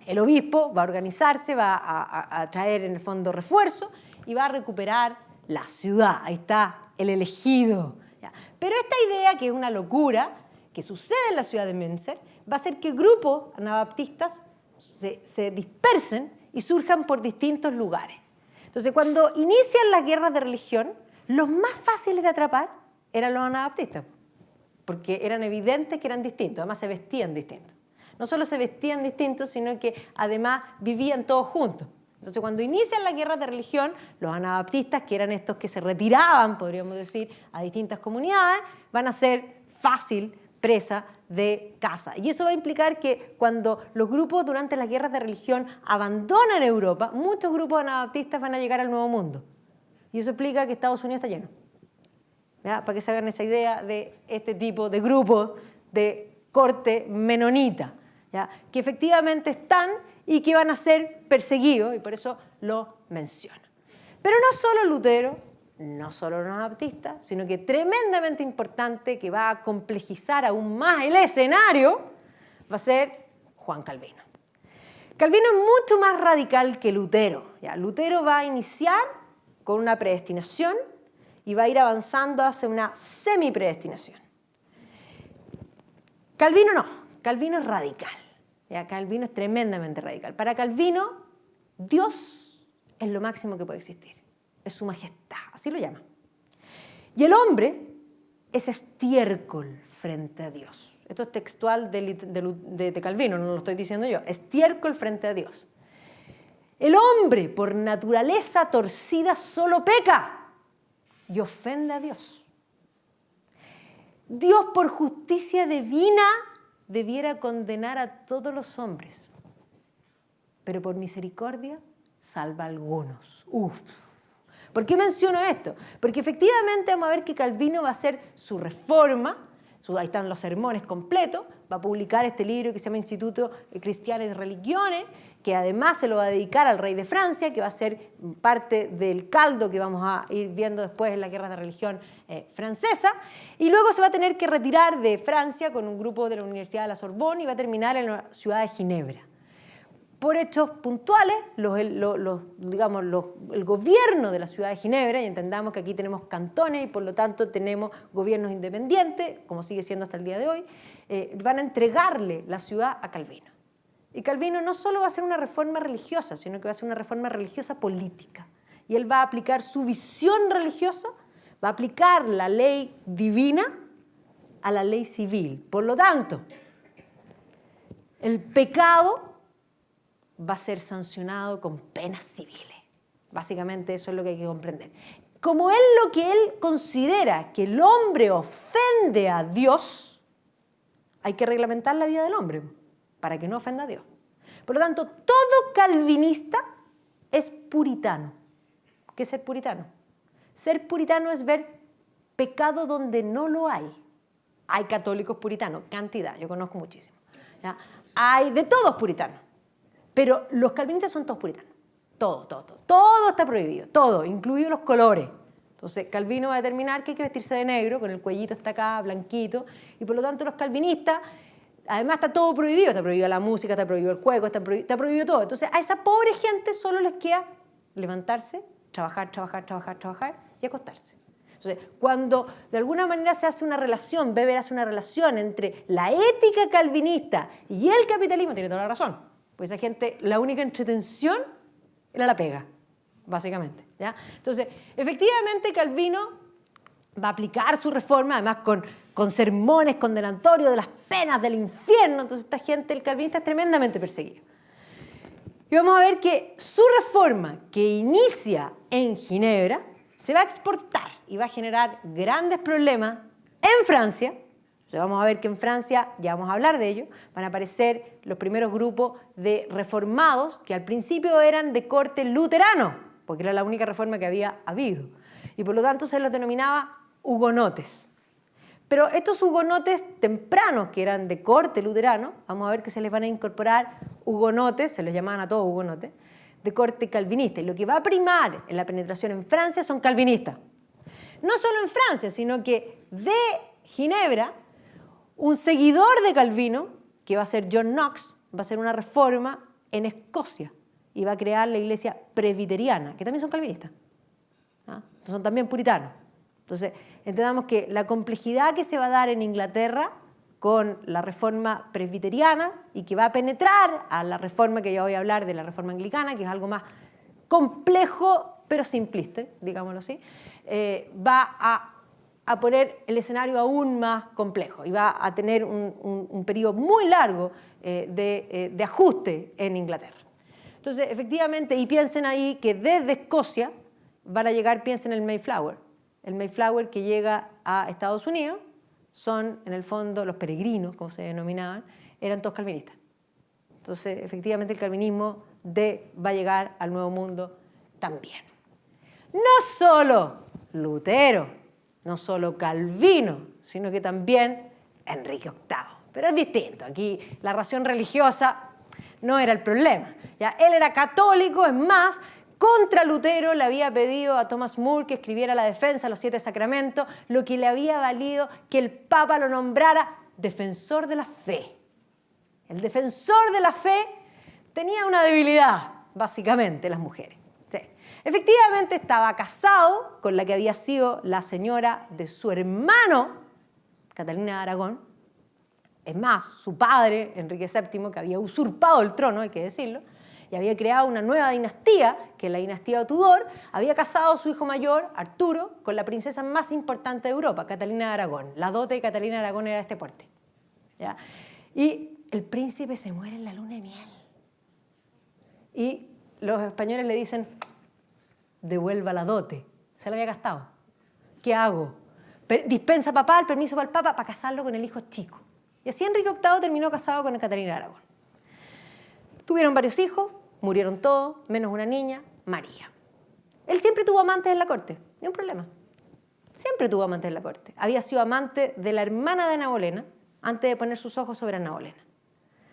El obispo va a organizarse, va a traer en el fondo refuerzo y va a recuperar la ciudad. Ahí está el elegido. ¿Ya? Pero esta idea, que es una locura, que sucede en la ciudad de Münster, va a hacer que grupos anabaptistas se dispersen y surjan por distintos lugares. Entonces, cuando inician las guerras de religión, los más fáciles de atrapar eran los anabaptistas, porque eran evidentes que eran distintos, además se vestían distintos. No solo se vestían distintos, sino que además vivían todos juntos. Entonces, cuando inician las guerras de religión, los anabaptistas, que eran estos que se retiraban, podríamos decir, a distintas comunidades, van a ser fácil presa de caza. Y eso va a implicar que cuando los grupos durante las guerras de religión abandonan Europa, muchos grupos anabaptistas van a llegar al Nuevo Mundo. Y eso implica que Estados Unidos está lleno. ¿Ya? Para que se hagan esa idea de este tipo de grupos de corte menonita, ¿ya? Que efectivamente están y que van a ser perseguidos, y por eso lo menciona. Pero no solo Lutero, no solo los anabaptistas, sino que tremendamente importante, que va a complejizar aún más el escenario, va a ser Juan Calvino. Calvino es mucho más radical que Lutero. ¿Ya? Lutero va a iniciar con una predestinación y va a ir avanzando hacia una semipredestinación. Calvino no, Calvino es radical. ¿Ya? Calvino es tremendamente radical. Para Calvino, Dios es lo máximo que puede existir. Es su majestad, así lo llama. Y el hombre es estiércol frente a Dios. Esto es textual de Calvino, no lo estoy diciendo yo. Estiércol frente a Dios. El hombre, por naturaleza torcida, solo peca y ofende a Dios. Dios, por justicia divina, debiera condenar a todos los hombres, pero por misericordia salva a algunos. ¿Por qué menciono esto? Porque efectivamente vamos a ver que Calvino va a hacer su reforma, ahí están los sermones completos, va a publicar este libro que se llama Instituto Cristianes y Religiones, que además se lo va a dedicar al rey de Francia, que va a ser parte del caldo que vamos a ir viendo después en la guerra de religión francesa, y luego se va a tener que retirar de Francia con un grupo de la Universidad de la Sorbonne y va a terminar en la ciudad de Ginebra. Por hechos puntuales, el gobierno de la ciudad de Ginebra, y entendamos que aquí tenemos cantones y por lo tanto tenemos gobiernos independientes, como sigue siendo hasta el día de hoy, van a entregarle la ciudad a Calvino. Y Calvino no solo va a hacer una reforma religiosa, sino que va a hacer una reforma religiosa política. Y él va a aplicar su visión religiosa, va a aplicar la ley divina a la ley civil. Por lo tanto, el pecado va a ser sancionado con penas civiles. Básicamente eso es lo que hay que comprender. Como lo que él considera que el hombre ofende a Dios, hay que reglamentar la vida del hombre para que no ofenda a Dios. Por lo tanto, todo calvinista es puritano. ¿Qué es ser puritano? Ser puritano es ver pecado donde no lo hay. Hay católicos puritanos, cantidad, yo conozco muchísimos. ¿Ya? Hay de todos puritanos. Pero los calvinistas son todos puritanos. Todo está prohibido, todo, incluidos los colores. Entonces, Calvino va a determinar que hay que vestirse de negro, con el cuellito hasta acá, blanquito, y por lo tanto los calvinistas, además está todo prohibido, está prohibida la música, está prohibido el juego, está prohibido todo. Entonces, a esa pobre gente solo les queda levantarse, trabajar y acostarse. Entonces, cuando de alguna manera se hace una relación, Weber hace una relación entre la ética calvinista y el capitalismo, tiene toda la razón. Pues esa gente, la única entretención era la pega, básicamente. ¿Ya? Entonces, efectivamente, Calvino va a aplicar su reforma, además con sermones condenatorios de las penas del infierno. Entonces, esta gente, el calvinista, es tremendamente perseguido. Y vamos a ver que su reforma, que inicia en Ginebra, se va a exportar y va a generar grandes problemas en Francia, Entonces vamos a ver que en Francia, ya vamos a hablar de ello, van a aparecer los primeros grupos de reformados que al principio eran de corte luterano, porque era la única reforma que había habido. Y por lo tanto se los denominaba hugonotes. Pero estos hugonotes tempranos, que eran de corte luterano, vamos a ver que se les van a incorporar hugonotes, se les llamaban a todos hugonotes, de corte calvinista. Y lo que va a primar en la penetración en Francia son calvinistas. No solo en Francia, sino que de Ginebra, un seguidor de Calvino, que va a ser John Knox, va a hacer una reforma en Escocia y va a crear la iglesia presbiteriana, que también son calvinistas. Son también puritanos. Entonces, entendamos que la complejidad que se va a dar en Inglaterra con la reforma presbiteriana y que va a penetrar a la reforma que ya voy a hablar de la reforma anglicana, que es algo más complejo pero simplista, digámoslo así, va a poner el escenario aún más complejo y va a tener un periodo muy largo de ajuste en Inglaterra. Entonces, efectivamente, y piensen ahí que desde Escocia van a llegar, piensen en el Mayflower. El Mayflower que llega a Estados Unidos son, en el fondo, los peregrinos, como se denominaban, eran todos calvinistas. Entonces, efectivamente, el calvinismo va a llegar al Nuevo Mundo también. No solo Lutero, no solo Calvino, sino que también Enrique VIII. Pero es distinto, aquí la ración religiosa no era el problema. ¿Ya? Él era católico, es más, contra Lutero le había pedido a Thomas More que escribiera la defensa de los 7 sacramentos, lo que le había valido que el Papa lo nombrara defensor de la fe. El defensor de la fe tenía una debilidad, básicamente, las mujeres. Sí. Efectivamente estaba casado con la que había sido la señora de su hermano, Catalina de Aragón. Es más, su padre, Enrique VII, que había usurpado el trono, hay que decirlo, y había creado una nueva dinastía, que es la dinastía Tudor, había casado a su hijo mayor, Arturo, con la princesa más importante de Europa, Catalina de Aragón. La dote de Catalina de Aragón era de este porte. ¿Ya? Y el príncipe se muere en la luna de miel. Y los españoles le dicen, devuelva la dote. Se la había gastado. ¿Qué hago? Dispensa papá el permiso para el papa para casarlo con el hijo chico. Y así Enrique VIII terminó casado con Catalina de Aragón. Tuvieron varios hijos, murieron todos, menos una niña, María. Él siempre tuvo amantes en la corte, ni un problema. Siempre tuvo amantes en la corte. Había sido amante de la hermana de Ana Bolena antes de poner sus ojos sobre Ana Bolena.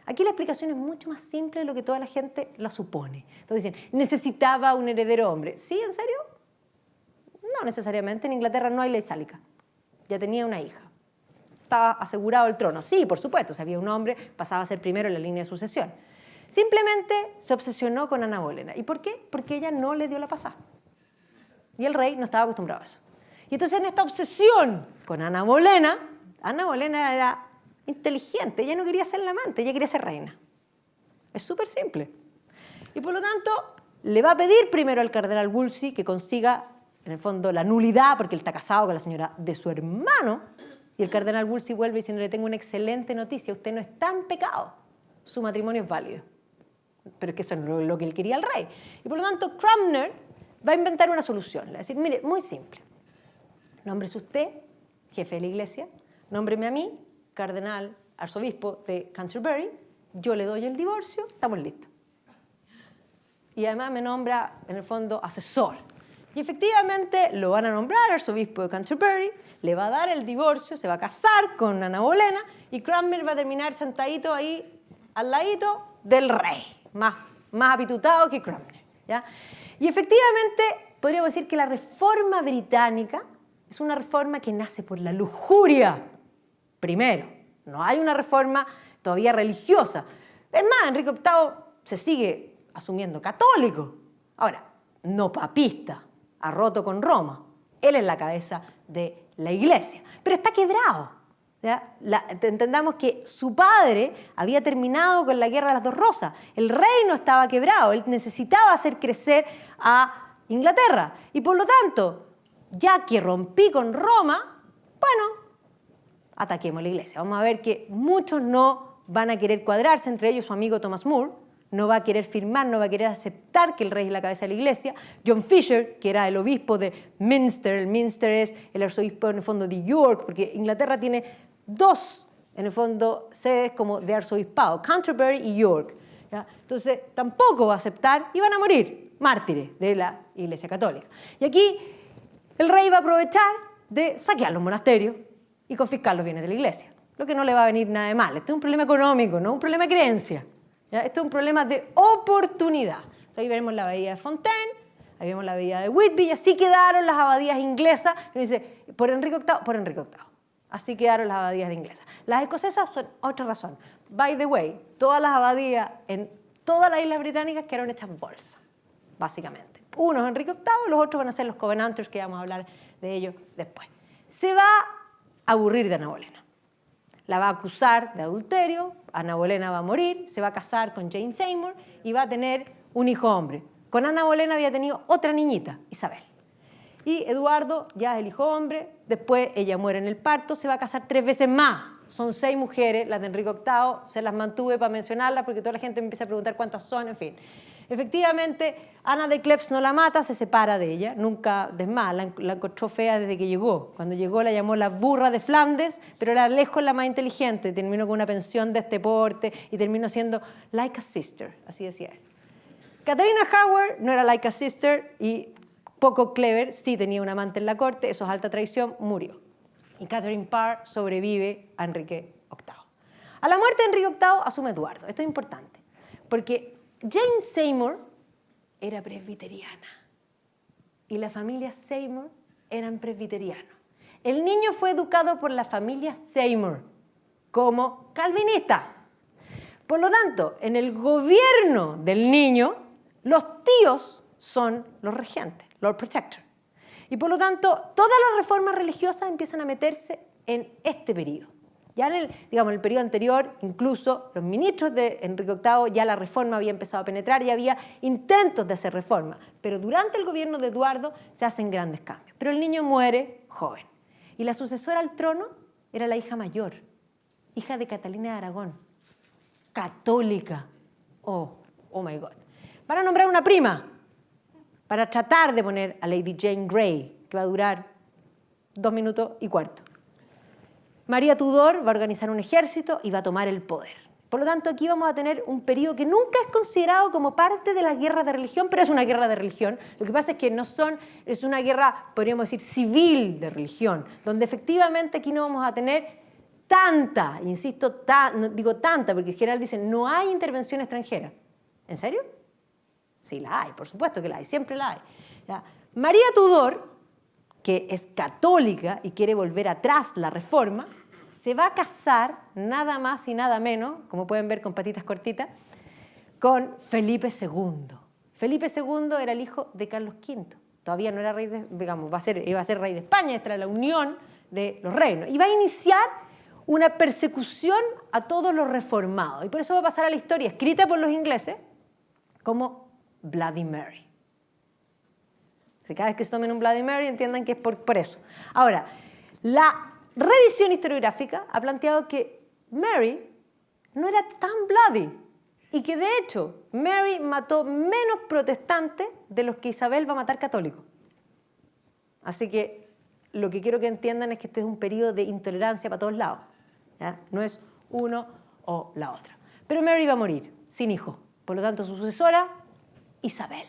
Aquí la explicación es mucho más simple de lo que toda la gente la supone. Entonces dicen, ¿necesitaba un heredero hombre? ¿Sí, en serio? No necesariamente. En Inglaterra no hay ley sálica. Ya tenía una hija. Estaba asegurado el trono. Sí, por supuesto. Si había un hombre, pasaba a ser primero en la línea de sucesión. Simplemente se obsesionó con Ana Bolena. ¿Y por qué? Porque ella no le dio la pasada. Y el rey no estaba acostumbrado a eso. Y entonces en esta obsesión con Ana Bolena era inteligente. Ella no quería ser la amante, ella quería ser reina. Es súper simple. Y por lo tanto, le va a pedir primero al cardenal Wolsey que consiga, en el fondo, la nulidad, porque él está casado con la señora de su hermano. Y el cardenal Wolsey vuelve diciendo, le tengo una excelente noticia, usted no está en pecado. Su matrimonio es válido. Pero es que eso es lo que él quería al rey. Y por lo tanto, Cranmer va a inventar una solución. Le va a decir, mire, muy simple. Nómbrese usted, jefe de la iglesia, nómbreme a mí, cardenal, arzobispo de Canterbury, yo le doy el divorcio, estamos listos. Y además me nombra, en el fondo, asesor. Y efectivamente lo van a nombrar arzobispo de Canterbury, le va a dar el divorcio, se va a casar con Ana Bolena y Cranmer va a terminar sentadito ahí al ladito del rey, más apitutado que Cranmer. ¿Ya? Y efectivamente podríamos decir que la reforma británica es una reforma que nace por la lujuria. Primero, no hay una reforma todavía religiosa. Es más, Enrique VIII se sigue asumiendo católico. Ahora, no papista, ha roto con Roma. Él es la cabeza de la iglesia, pero está quebrado. ¿Ya? Entendamos que su padre había terminado con la Guerra de las Dos Rosas. El reino estaba quebrado, él necesitaba hacer crecer a Inglaterra. Y por lo tanto, ya que rompí con Roma, bueno, ataquemos la iglesia. Vamos a ver que muchos no van a querer cuadrarse, entre ellos su amigo Thomas More, no va a querer firmar, no va a querer aceptar que el rey es la cabeza de la iglesia. John Fisher, que era el obispo de Minster, el Minster es el arzobispo en el fondo de York, porque Inglaterra tiene dos, en el fondo, sedes como de arzobispado, Canterbury y York. ¿Ya? Entonces, tampoco va a aceptar y van a morir mártires de la Iglesia Católica. Y aquí el rey va a aprovechar de saquear los monasterios y confiscar los bienes de la Iglesia, lo que no le va a venir nada de mal. Este es un problema económico, no un problema de creencia. ¿Ya? Esto es un problema de oportunidad. Ahí vemos la abadía de Fontaine, ahí vemos la abadía de Whitby, y así quedaron las abadías inglesas. Uno dice, por Enrique VIII. Así quedaron las abadías inglesas. Las escocesas son otra razón. By the way, todas las abadías en todas las islas británicas quedaron hechas bolsa, básicamente. Uno es Enrique VIII y los otros van a ser los Covenanters, que vamos a hablar de ellos después. Se va a aburrir de Ana Bolena. La va a acusar de adulterio, Ana Bolena va a morir, se va a casar con Jane Seymour y va a tener un hijo hombre. Con Ana Bolena había tenido otra niñita, Isabel. Y Eduardo ya es el hijo hombre, después ella muere en el parto, se va a casar 3 veces más. Son 6 mujeres, las de Enrique VIII, se las mantuve para mencionarlas porque toda la gente me empieza a preguntar cuántas son, en fin. Efectivamente, Ana de Cleves no la mata, se separa de ella, nunca, es más, la encontró fea desde que llegó. Cuando llegó la llamó la burra de Flandes, pero era lejos la más inteligente, terminó con una pensión de este porte y terminó siendo like a sister, así decía él. Catharina Howard no era like a sister y poco clever, sí tenía un amante en la corte, eso es alta traición, murió. Y Catherine Parr sobrevive a Enrique VIII. A la muerte de Enrique VIII asume Eduardo. Esto es importante, porque Jane Seymour era presbiteriana y la familia Seymour eran presbiterianos. El niño fue educado por la familia Seymour como calvinista. Por lo tanto, en el gobierno del niño, los tíos son los regentes, Lord Protector. Y por lo tanto, todas las reformas religiosas empiezan a meterse en este periodo. Ya en el periodo anterior, incluso los ministros de Enrique VIII, ya la reforma había empezado a penetrar y había intentos de hacer reforma. Pero durante el gobierno de Eduardo se hacen grandes cambios. Pero el niño muere joven. Y la sucesora al trono era la hija mayor, hija de Catalina de Aragón, católica. Oh my God. Van a nombrar una prima para tratar de poner a Lady Jane Grey, que va a durar 2 minutos y cuarto. María Tudor va a organizar un ejército y va a tomar el poder. Por lo tanto, aquí vamos a tener un periodo que nunca es considerado como parte de las guerras de religión, pero es una guerra de religión. Lo que pasa es que es una guerra, podríamos decir, civil de religión, donde efectivamente aquí no vamos a tener tanta, insisto, no digo tanta, porque en general dicen no hay intervención extranjera. ¿En serio? Sí la hay, por supuesto que la hay, siempre la hay. ¿Ya? María Tudor, que es católica y quiere volver atrás la reforma, se va a casar nada más y nada menos, como pueden ver con patitas cortitas, con Felipe II. Felipe II era el hijo de Carlos V. Todavía no era rey iba a ser rey de España, esta era la unión de los reinos. Y va a iniciar una persecución a todos los reformados. Y por eso va a pasar a la historia, escrita por los ingleses, como Bloody Mary. Cada vez que se tomen un Bloody Mary entiendan que es por eso. Ahora, la revisión historiográfica ha planteado que Mary no era tan bloody y que de hecho Mary mató menos protestantes de los que Isabel va a matar católicos. Así que lo que quiero que entiendan es que este es un periodo de intolerancia para todos lados. ¿Ya? No es uno o la otra. Pero Mary va a morir sin hijo. Por lo tanto, su sucesora, Isabel.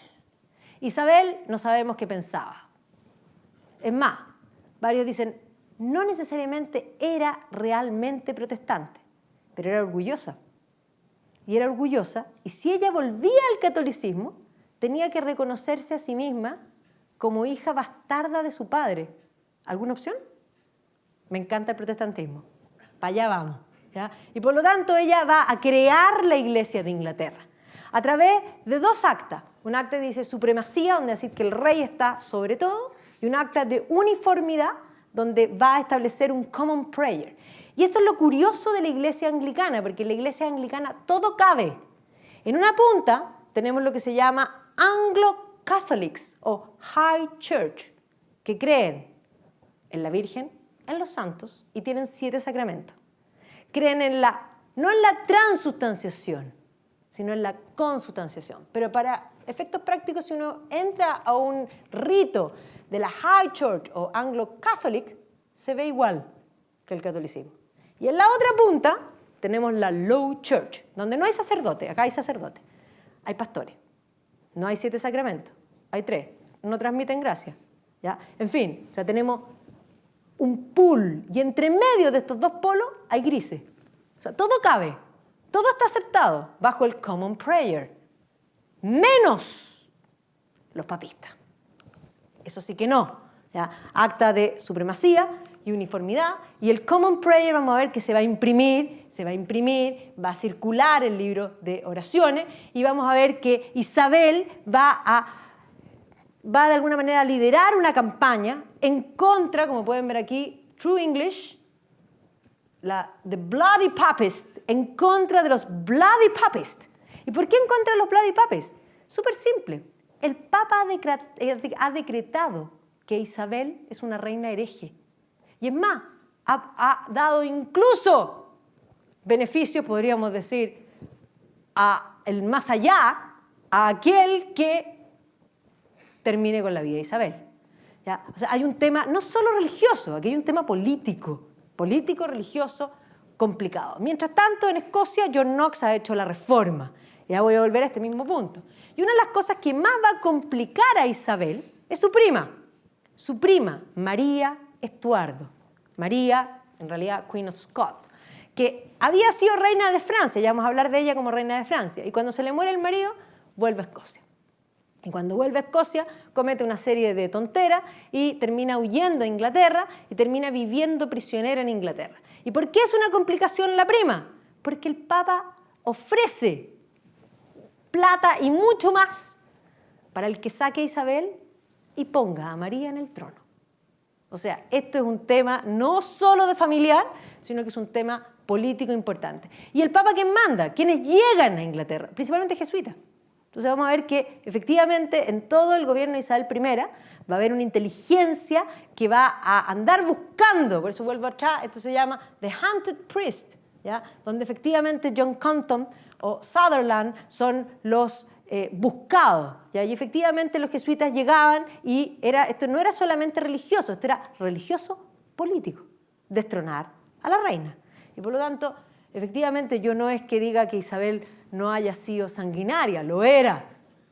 Isabel no sabemos qué pensaba. Es más, varios dicen, no necesariamente era realmente protestante, pero era orgullosa. Y era orgullosa, y si ella volvía al catolicismo, tenía que reconocerse a sí misma como hija bastarda de su padre. ¿Alguna opción? Me encanta el protestantismo. Para allá vamos. ¿Ya? Y por lo tanto ella va a crear la Iglesia de Inglaterra a través de 2 actas. Un acta que dice supremacía, donde dice que el rey está sobre todo, y un acta de uniformidad, donde va a establecer un common prayer. Y esto es lo curioso de la Iglesia anglicana, porque en la Iglesia anglicana todo cabe. En una punta tenemos lo que se llama Anglo-Catholics o High Church, que creen en la Virgen, en los santos, y tienen 7 sacramentos. Creen no en la transustanciación, sino en la consustanciación. Pero para efectos prácticos, si uno entra a un rito de la High Church o Anglo-Catholic, se ve igual que el catolicismo. Y en la otra punta tenemos la Low Church, donde no hay sacerdote, acá hay sacerdote, hay pastores. No hay 7 sacramentos, hay 3, no transmiten gracia. ¿Ya? En fin, o sea, tenemos un pool y entre medio de estos dos polos hay grises. O sea, todo cabe, todo está aceptado bajo el Common Prayer, menos los papistas. Eso sí que no. ¿Ya? Acta de supremacía y uniformidad, y el Common Prayer vamos a ver que se va a imprimir, va a circular el libro de oraciones, y vamos a ver que Isabel va de alguna manera a liderar una campaña en contra, como pueden ver aquí, True English, the Bloody Papists, en contra de los Bloody Papists. ¿Y por qué en contra de los Bloody Papists? Súper simple. El Papa ha decretado que Isabel es una reina hereje. Y es más, ha dado incluso beneficios, podríamos decir, a el más allá, a aquel que termine con la vida de Isabel. ¿Ya? O sea, hay un tema no solo religioso, aquí hay un tema político, religioso, complicado. Mientras tanto, en Escocia, John Knox ha hecho la reforma. Ya voy a volver a este mismo punto. Y una de las cosas que más va a complicar a Isabel es su prima, María Estuardo. María, en realidad, Queen of Scots, que había sido reina de Francia, ya vamos a hablar de ella como reina de Francia, y cuando se le muere el marido, vuelve a Escocia. Y cuando vuelve a Escocia, comete una serie de tonteras y termina huyendo a Inglaterra y termina viviendo prisionera en Inglaterra. ¿Y por qué es una complicación la prima? Porque el Papa ofrece plata y mucho más para el que saque a Isabel y ponga a María en el trono. O sea, esto es un tema no solo de familiar, sino que es un tema político importante. ¿Y el Papa quién manda? ¿Quiénes llegan a Inglaterra? Principalmente jesuitas. Entonces vamos a ver que efectivamente en todo el gobierno de Isabel I va a haber una inteligencia que va a andar buscando, por eso vuelvo atrás, esto se llama The Hunted Priest, ¿ya? Donde efectivamente John Compton o Sutherland son los buscados, ¿ya? Y efectivamente los jesuitas llegaban y esto no era solamente religioso, esto era religioso político, destronar a la reina. Y por lo tanto, efectivamente yo no es que diga que Isabel no haya sido sanguinaria, lo era,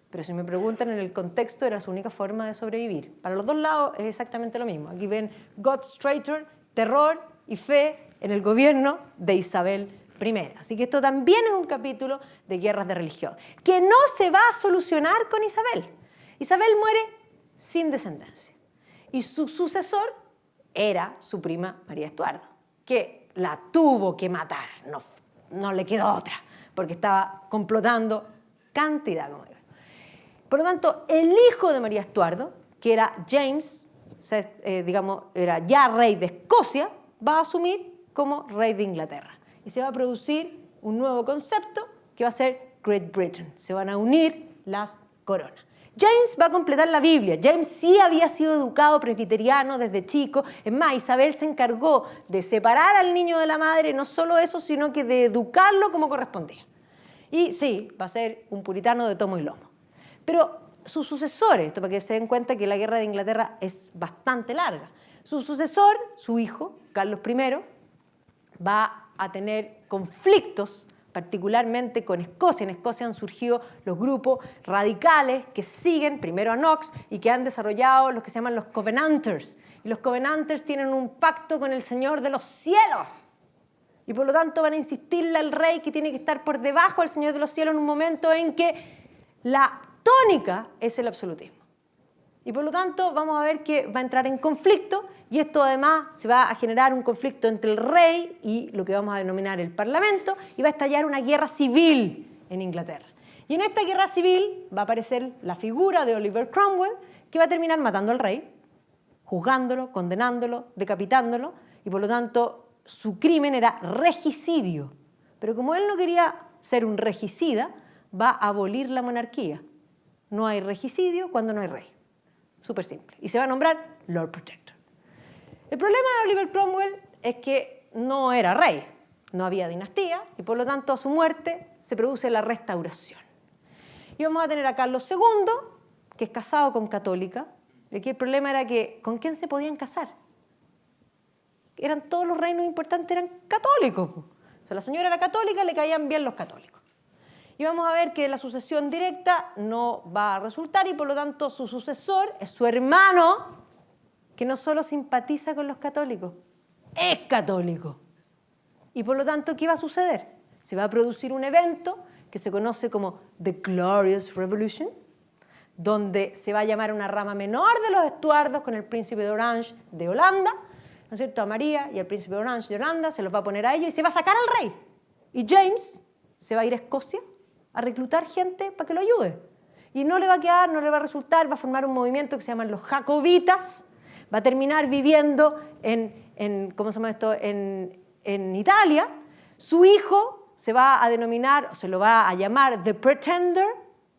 pero si me preguntan en el contexto era su única forma de sobrevivir. Para los dos lados es exactamente lo mismo. Aquí ven God's Traitor, terror y fe en el gobierno de Isabel I. Así que esto también es un capítulo de guerras de religión, que no se va a solucionar con Isabel. Isabel muere sin descendencia y su sucesor era su prima María Estuardo, que la tuvo que matar, no le quedó otra, porque estaba complotando cantidad, como digo. Por lo tanto, el hijo de María Estuardo, que era James, era ya rey de Escocia, va a asumir como rey de Inglaterra. Y se va a producir un nuevo concepto que va a ser Great Britain. Se van a unir las coronas. James va a completar la Biblia. James sí había sido educado presbiteriano desde chico. Es más, Isabel se encargó de separar al niño de la madre, no solo eso, sino que de educarlo como correspondía. Y sí, va a ser un puritano de tomo y lomo. Pero sus sucesores, esto para que se den cuenta que la guerra de Inglaterra es bastante larga, su sucesor, su hijo, Carlos I, va a tener conflictos, particularmente con Escocia. En Escocia han surgido los grupos radicales que siguen primero a Knox y que han desarrollado los que se llaman los Covenanters. Y los Covenanters tienen un pacto con el Señor de los cielos. Y por lo tanto van a insistirle al rey que tiene que estar por debajo del Señor de los cielos en un momento en que la tónica es el absolutismo. Y por lo tanto vamos a ver que va a entrar en conflicto y esto además se va a generar un conflicto entre el rey y lo que vamos a denominar el parlamento y va a estallar una guerra civil en Inglaterra. Y en esta guerra civil va a aparecer la figura de Oliver Cromwell que va a terminar matando al rey, juzgándolo, condenándolo, decapitándolo y por lo tanto su crimen era regicidio. Pero como él no quería ser un regicida, va a abolir la monarquía. No hay regicidio cuando no hay rey. Súper simple. Y se va a nombrar Lord Protector. El problema de Oliver Cromwell es que no era rey, no había dinastía y por lo tanto a su muerte se produce la restauración. Y vamos a tener a Carlos II, que es casado con católica. Y aquí el problema era que ¿con quién se podían casar? eran todos los reinos importantes eran católicos. O sea, la señora era católica, le caían bien los católicos. Y vamos a ver que la sucesión directa no va a resultar y por lo tanto su sucesor es su hermano, que no solo simpatiza con los católicos, es católico. Y por lo tanto, ¿qué va a suceder? Se va a producir un evento que se conoce como The Glorious Revolution, donde se va a llamar una rama menor de los Estuardos con el príncipe de Orange de Holanda, ¿no es cierto? A María y al príncipe de Orange de Holanda se los va a poner a ellos y se va a sacar al rey. Y James se va a ir a Escocia a reclutar gente para que lo ayude. Y no le va a quedar, no le va a resultar, va a formar un movimiento que se llaman los Jacobitas, va a terminar viviendo ¿cómo se llama esto? En Italia. Su hijo se va a denominar, o se lo va a llamar The Pretender,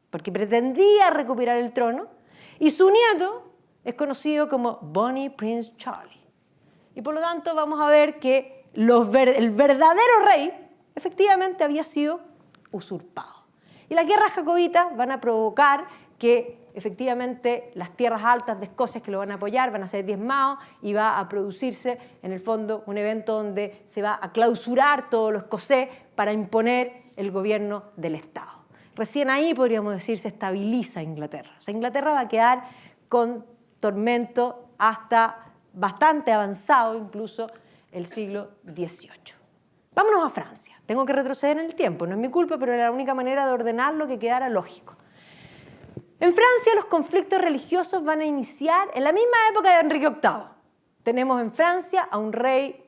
porque pretendía recuperar el trono, y su nieto es conocido como Bonnie Prince Charlie. Y por lo tanto vamos a ver que el verdadero rey efectivamente había sido usurpado. Y las guerras jacobitas van a provocar que efectivamente las tierras altas de Escocia que lo van a apoyar van a ser diezmados y va a producirse en el fondo un evento donde se va a clausurar todo lo escocés para imponer el gobierno del Estado. Recién ahí, podríamos decir, se estabiliza Inglaterra. O sea, Inglaterra va a quedar con tormento hasta bastante avanzado, incluso el siglo XVIII. Vámonos a Francia. Tengo que retroceder en el tiempo, no es mi culpa, pero era la única manera de ordenarlo que quedara lógico. En Francia los conflictos religiosos van a iniciar en la misma época de Enrique VIII. Tenemos en Francia a un rey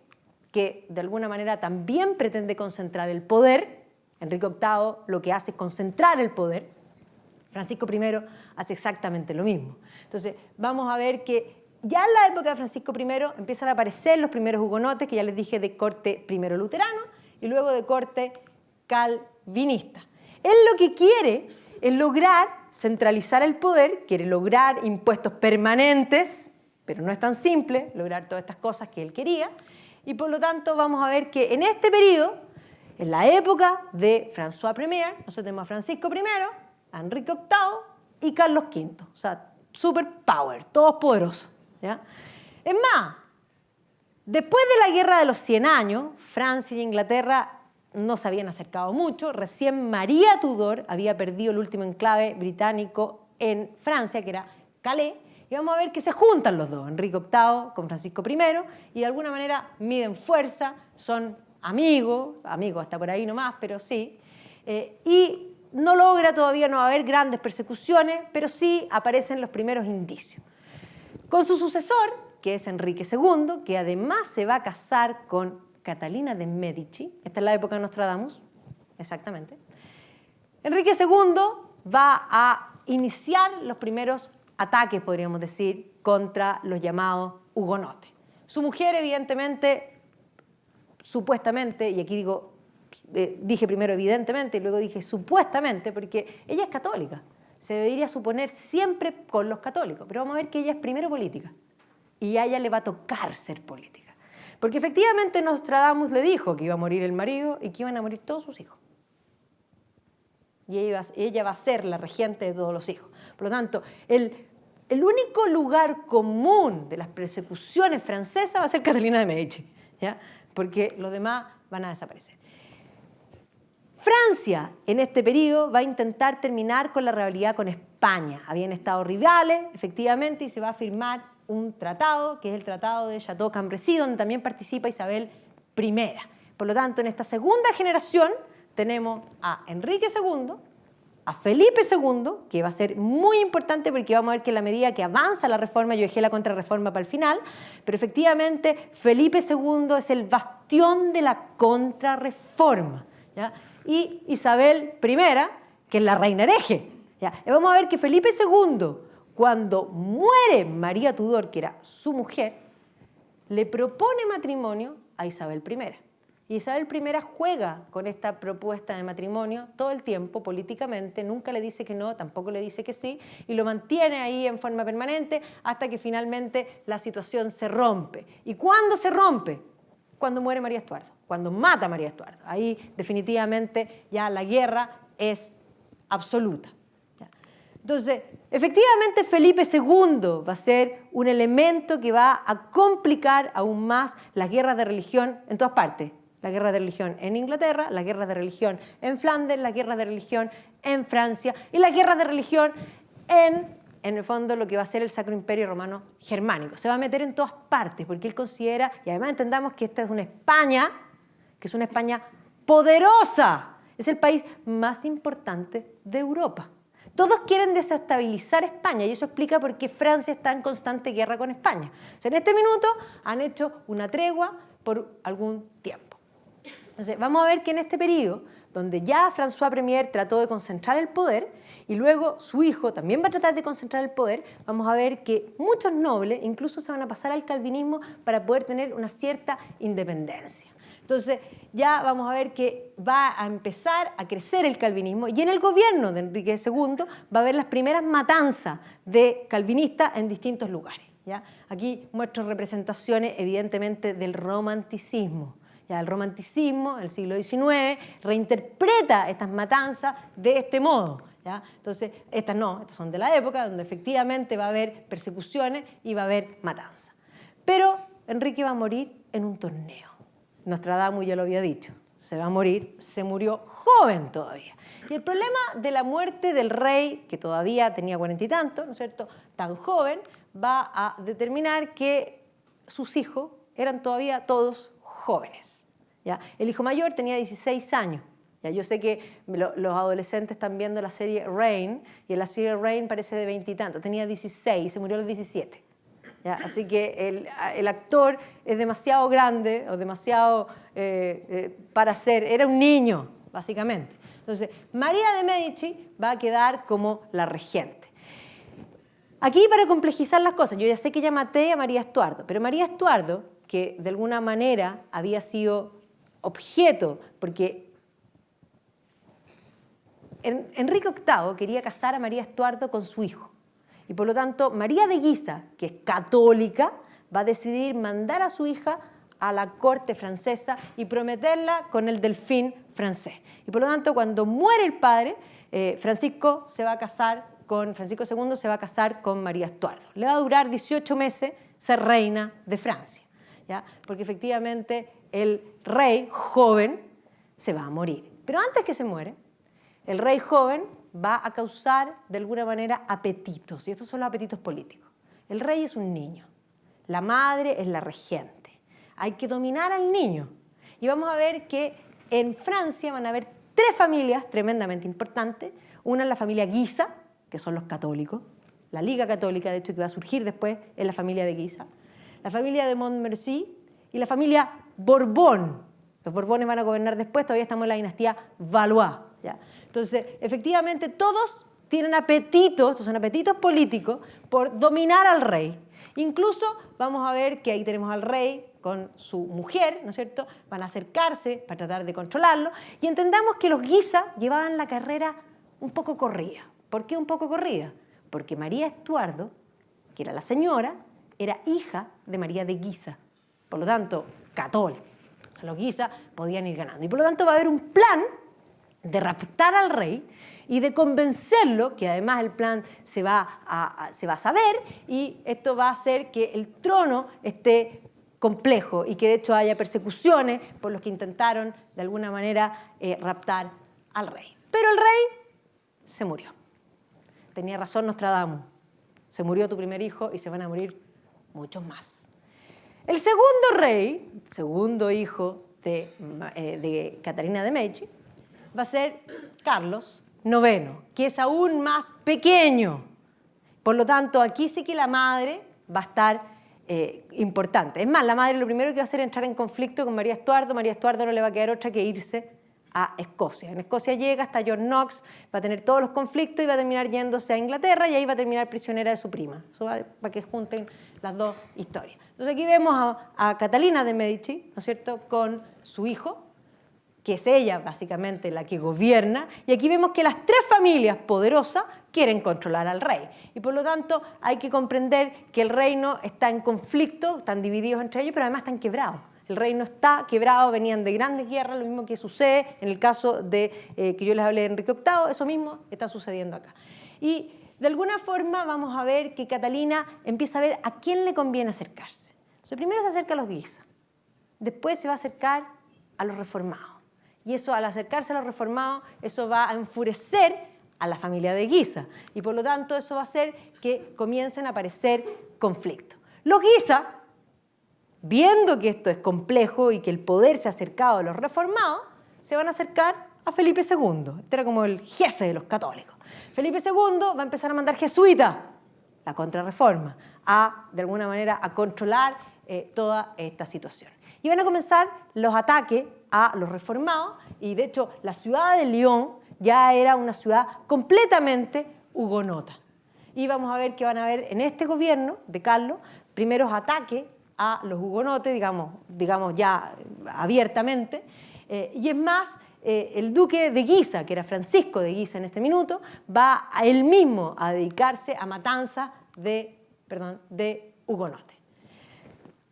que de alguna manera también pretende concentrar el poder. Enrique VIII lo que hace es concentrar el poder. Francisco I hace exactamente lo mismo. Entonces vamos a ver que ya en la época de Francisco I empiezan a aparecer los primeros hugonotes, que ya les dije de corte primero luterano y luego de corte calvinista. Él lo que quiere es lograr centralizar el poder, quiere lograr impuestos permanentes, pero no es tan simple lograr todas estas cosas que él quería, y por lo tanto vamos a ver que en este periodo, en la época de François I, nosotros tenemos a Francisco I, a Enrique VIII y Carlos V, o sea, superpower, todos poderosos, ¿ya? Es más, después de la Guerra de los 100 años, Francia y Inglaterra no se habían acercado mucho. Recién María Tudor había perdido el último enclave británico en Francia, que era Calais, y vamos a ver que se juntan los dos, Enrique VIII con Francisco I, y de alguna manera miden fuerza, son amigos hasta por ahí nomás, pero sí, y no logra todavía no haber grandes persecuciones, pero sí aparecen los primeros indicios. Con su sucesor, que es Enrique II, que además se va a casar con Catalina de Medici, esta es la época de Nostradamus, exactamente. Enrique II va a iniciar los primeros ataques, podríamos decir, contra los llamados hugonotes. Su mujer, evidentemente, supuestamente, y aquí digo, dije primero evidentemente y luego dije supuestamente, porque ella es católica. Se debería suponer siempre con los católicos, pero vamos a ver que ella es primero política y a ella le va a tocar ser política. Porque efectivamente Nostradamus le dijo que iba a morir el marido y que iban a morir todos sus hijos. Y ella va a ser la regente de todos los hijos. Por lo tanto, el único lugar común de las persecuciones francesas va a ser Catalina de Medici, ¿ya? Porque los demás van a desaparecer. Francia, en este periodo, va a intentar terminar con la rivalidad con España. Habían estado rivales, efectivamente, y se va a firmar un tratado, que es el Tratado de Château-Cambrésis, donde también participa Isabel I. Por lo tanto, en esta segunda generación tenemos a Enrique II, a Felipe II, que va a ser muy importante porque vamos a ver que en la medida que avanza la reforma, yo dejé la contrarreforma para el final, pero efectivamente Felipe II es el bastión de la contrarreforma, ¿ya? Y Isabel I, que es la reina hereje, ¿ya? Y vamos a ver que Felipe II, cuando muere María Tudor, que era su mujer, le propone matrimonio a Isabel I. Y Isabel I juega con esta propuesta de matrimonio todo el tiempo políticamente, nunca le dice que no, tampoco le dice que sí, y lo mantiene ahí en forma permanente hasta que finalmente la situación se rompe. ¿Y cuándo se rompe? Cuando muere María Estuardo, cuando mata a María Estuardo. Ahí definitivamente ya la guerra es absoluta. Entonces, efectivamente Felipe II va a ser un elemento que va a complicar aún más las guerras de religión en todas partes. La guerra de religión en Inglaterra, la guerra de religión en Flandes, la guerra de religión en Francia y la guerra de religión en el fondo, lo que va a ser el Sacro Imperio Romano Germánico. Se va a meter en todas partes porque él considera, y además entendamos que esta es una España, que es una España poderosa. Es el país más importante de Europa. Todos quieren desestabilizar España y eso explica por qué Francia está en constante guerra con España. O sea, en este minuto han hecho una tregua por algún tiempo. Entonces, vamos a ver que en este periodo, donde ya François Premier trató de concentrar el poder y luego su hijo también va a tratar de concentrar el poder, vamos a ver que muchos nobles incluso se van a pasar al calvinismo para poder tener una cierta independencia. Entonces, ya vamos a ver que va a empezar a crecer el calvinismo y en el gobierno de Enrique II va a haber las primeras matanzas de calvinistas en distintos lugares, ¿ya? Aquí muestro representaciones evidentemente del romanticismo. Ya, el romanticismo, en el siglo XIX, reinterpreta estas matanzas de este modo, ¿ya? Entonces, estas son de la época donde efectivamente va a haber persecuciones y va a haber matanzas. Pero Enrique va a morir en un torneo. Nostradamus ya lo había dicho, se va a morir, se murió joven todavía. Y el problema de la muerte del rey, que todavía tenía 40 y tantos, ¿no es cierto?, tan joven, va a determinar que sus hijos eran todavía todos jóvenes, ¿ya? El hijo mayor tenía 16 años. Ya, yo sé que los adolescentes están viendo la serie Reign, y en la serie Reign parece de 20 y tantos, tenía 16, se murió a los 17. ¿Ya? Así que el actor es demasiado grande o demasiado para ser, era un niño, básicamente. Entonces, María de Medici va a quedar como la regente. Aquí, para complejizar las cosas, yo ya sé que ya maté a María Estuardo, pero María Estuardo, que de alguna manera había sido objeto, porque Enrique VIII quería casar a María Estuardo con su hijo. Y por lo tanto, María de Guisa, que es católica, va a decidir mandar a su hija a la corte francesa y prometerla con el delfín francés. Y por lo tanto, cuando muere el padre, Francisco II se va a casar con María Estuardo. Le va a durar 18 meses ser reina de Francia, ¿ya? Porque efectivamente el rey joven se va a morir. Pero antes que se muere, el rey joven va a causar de alguna manera apetitos, y estos son los apetitos políticos. El rey es un niño, la madre es la regente. Hay que dominar al niño. Y vamos a ver que en Francia van a haber tres familias tremendamente importantes. Una es la familia Guisa, que son los católicos, la Liga Católica, de hecho, que va a surgir después, es la familia de Guisa, la familia de Montmorency y la familia Borbón. Los Borbones van a gobernar después, todavía estamos en la dinastía Valois, ¿ya? Entonces, efectivamente, todos tienen apetitos, estos son apetitos políticos, por dominar al rey. Incluso vamos a ver que ahí tenemos al rey con su mujer, ¿no es cierto? Van a acercarse para tratar de controlarlo. Y entendamos que los Guisa llevaban la carrera un poco corrida. ¿Por qué un poco corrida? Porque María Estuardo, que era la señora, era hija de María de Guisa. Por lo tanto, católica. O sea, los Guisa podían ir ganando. Y por lo tanto va a haber un plan de raptar al rey y de convencerlo, que además el plan se va a saber, y esto va a hacer que el trono esté complejo y que de hecho haya persecuciones por los que intentaron de alguna manera raptar al rey. Pero el rey se murió. Tenía razón Nostradamus. Se murió tu primer hijo y se van a morir muchos más. El segundo rey, segundo hijo de Catalina de Medici, va a ser Carlos IX, que es aún más pequeño. Por lo tanto, aquí sí que la madre va a estar importante. Es más, la madre lo primero que va a hacer es entrar en conflicto con María Estuardo. María Estuardo no le va a quedar otra que irse a Escocia. En Escocia llega hasta John Knox, va a tener todos los conflictos y va a terminar yéndose a Inglaterra y ahí va a terminar prisionera de su prima. Eso va para que junten las dos historias. Entonces aquí vemos a Catalina de Medici, ¿no es cierto?, con su hijo, que es ella básicamente la que gobierna, y aquí vemos que las tres familias poderosas quieren controlar al rey. Y por lo tanto hay que comprender que el reino está en conflicto, están divididos entre ellos, pero además están quebrados. El reino está quebrado, venían de grandes guerras, lo mismo que sucede en el caso de que yo les hablé de Enrique VIII, eso mismo está sucediendo acá. Y De alguna forma vamos a ver que Catalina empieza a ver a quién le conviene acercarse. Entonces, primero se acerca a los Guisa, después se va a acercar a los reformados. Y eso, al acercarse a los reformados, eso va a enfurecer a la familia de Guisa. Y por lo tanto eso va a hacer que comiencen a aparecer conflictos. Los Guisa, viendo que esto es complejo y que el poder se ha acercado a los reformados, se van a acercar a Felipe II. Este era como el jefe de los católicos. Felipe II va a empezar a mandar jesuitas, la contrarreforma, de alguna manera a controlar toda esta situación. Y van a comenzar los ataques a los reformados, y de hecho la ciudad de León ya era una ciudad completamente hugonota. Y vamos a ver que van a haber en este gobierno de Carlos primeros ataques a los hugonotes, digamos ya abiertamente, y es más, el duque de Guisa, que era Francisco de Guisa en este minuto, va a él mismo a dedicarse a matanzas de hugonotes.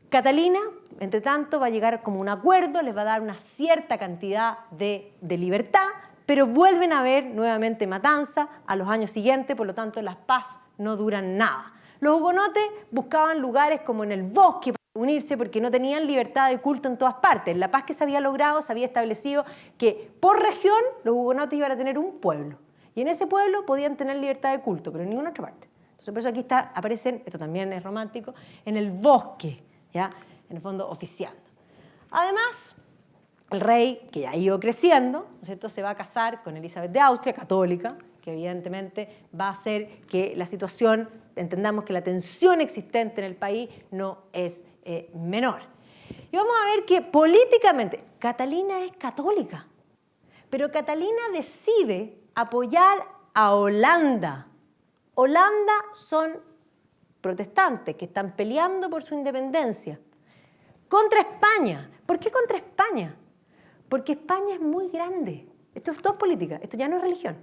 Catalina, entre tanto, va a llegar como un acuerdo, les va a dar una cierta cantidad de libertad, pero vuelven a haber nuevamente matanzas a los años siguientes, por lo tanto las paz no duran nada. Los hugonotes buscaban lugares como en el bosque para unirse porque no tenían libertad de culto en todas partes. La paz que se había logrado, se había establecido que por región los hugonotes iban a tener un pueblo, y en ese pueblo podían tener libertad de culto, pero en ninguna otra parte. Entonces por eso aquí aparecen, esto también es romántico, en el bosque, ¿ya? En el fondo oficiando. Además, el rey, que ya ha ido creciendo, ¿no es cierto?, se va a casar con Elizabeth de Austria, católica, que evidentemente va a hacer que la situación, entendamos que la tensión existente en el país no es menor. Y vamos a ver que políticamente Catalina es católica, pero Catalina decide apoyar a Holanda. Holanda son protestantes que están peleando por su independencia contra España. ¿Por qué contra España? Porque España es muy grande. Esto es todo política, esto ya no es religión.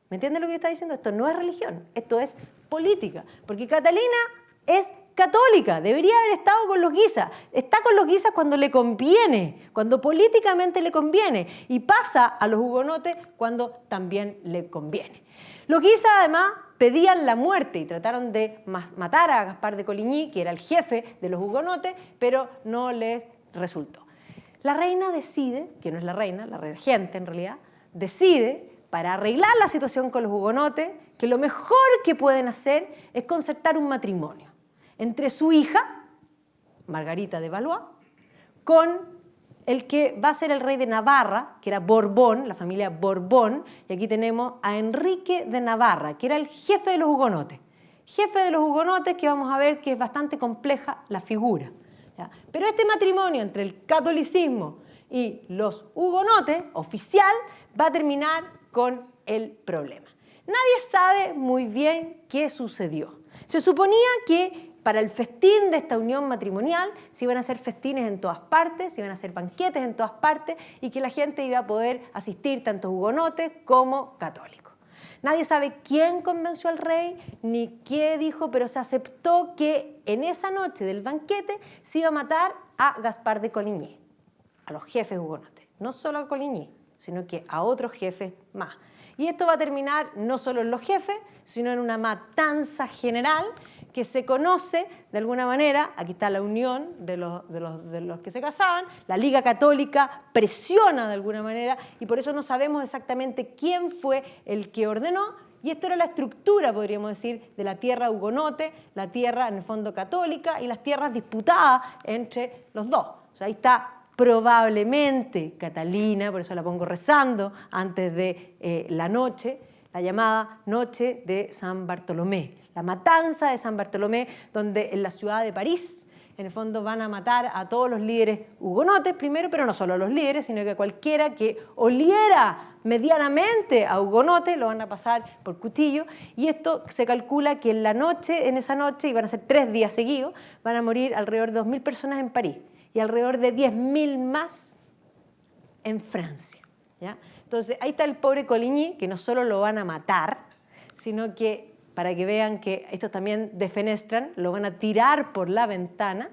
¿Me entienden lo que yo estoy diciendo? Esto no es religión, esto es política. Porque Catalina es católica, debería haber estado con los Guisa. Está con los Guisa cuando le conviene, cuando políticamente le conviene, y pasa a los hugonotes cuando también le conviene. Los Guisa además pedían la muerte y trataron de matar a Gaspar de Coligny, que era el jefe de los hugonotes, pero no les resultó. La reina decide, que no es la reina, la regente en realidad, decide, para arreglar la situación con los hugonotes, que lo mejor que pueden hacer es concertar un matrimonio entre su hija, Margarita de Valois, con el que va a ser el rey de Navarra, que era Borbón, la familia Borbón, y aquí tenemos a Enrique de Navarra, que era el jefe de los hugonotes. Jefe de los hugonotes, que vamos a ver que es bastante compleja la figura, ¿ya? Pero este matrimonio entre el catolicismo y los hugonotes, oficial, va a terminar con el problema. Nadie sabe muy bien qué sucedió. Se suponía que para el festín de esta unión matrimonial se iban a hacer festines en todas partes, se iban a hacer banquetes en todas partes y que la gente iba a poder asistir tanto hugonotes como católicos. Nadie sabe quién convenció al rey ni qué dijo, pero se aceptó que en esa noche del banquete se iba a matar a Gaspar de Coligny, a los jefes hugonotes. No solo a Coligny, sino que a otros jefes más. Y esto va a terminar no solo en los jefes, sino en una matanza general que se conoce de alguna manera, aquí está la unión de los que se casaban, la Liga Católica presiona de alguna manera y por eso no sabemos exactamente quién fue el que ordenó, y esto era la estructura, podríamos decir, de la tierra hugonote, la tierra en el fondo católica y las tierras disputadas entre los dos. O sea, ahí está probablemente Catalina, por eso la pongo rezando antes de la noche, la llamada Noche de San Bartolomé, la matanza de San Bartolomé, donde en la ciudad de París, en el fondo van a matar a todos los líderes hugonotes primero, pero no solo a los líderes, sino que a cualquiera que oliera medianamente a hugonote lo van a pasar por cuchillo, y esto se calcula que en esa noche, y van a ser 3 días seguidos, van a morir alrededor de 2.000 personas en París y alrededor de 10.000 más en Francia, ¿ya? Entonces, ahí está el pobre Coligny, que no solo lo van a matar, sino que, para que vean que estos también defenestran, lo van a tirar por la ventana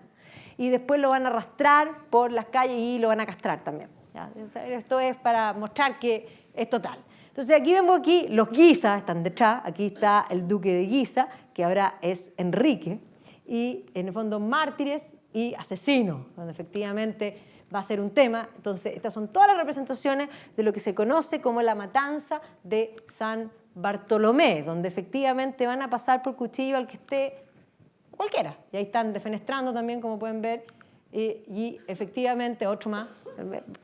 y después lo van a arrastrar por las calles y lo van a castrar también, ¿ya? Esto es para mostrar que es total. Entonces aquí vemos los Guisa están detrás, aquí está el duque de Guisa, que ahora es Enrique, y en el fondo mártires y asesinos, donde efectivamente va a ser un tema. Entonces estas son todas las representaciones de lo que se conoce como la matanza de San Bartolomé, donde efectivamente van a pasar por cuchillo al que esté cualquiera. Y ahí están defenestrando también, como pueden ver, y efectivamente otro más.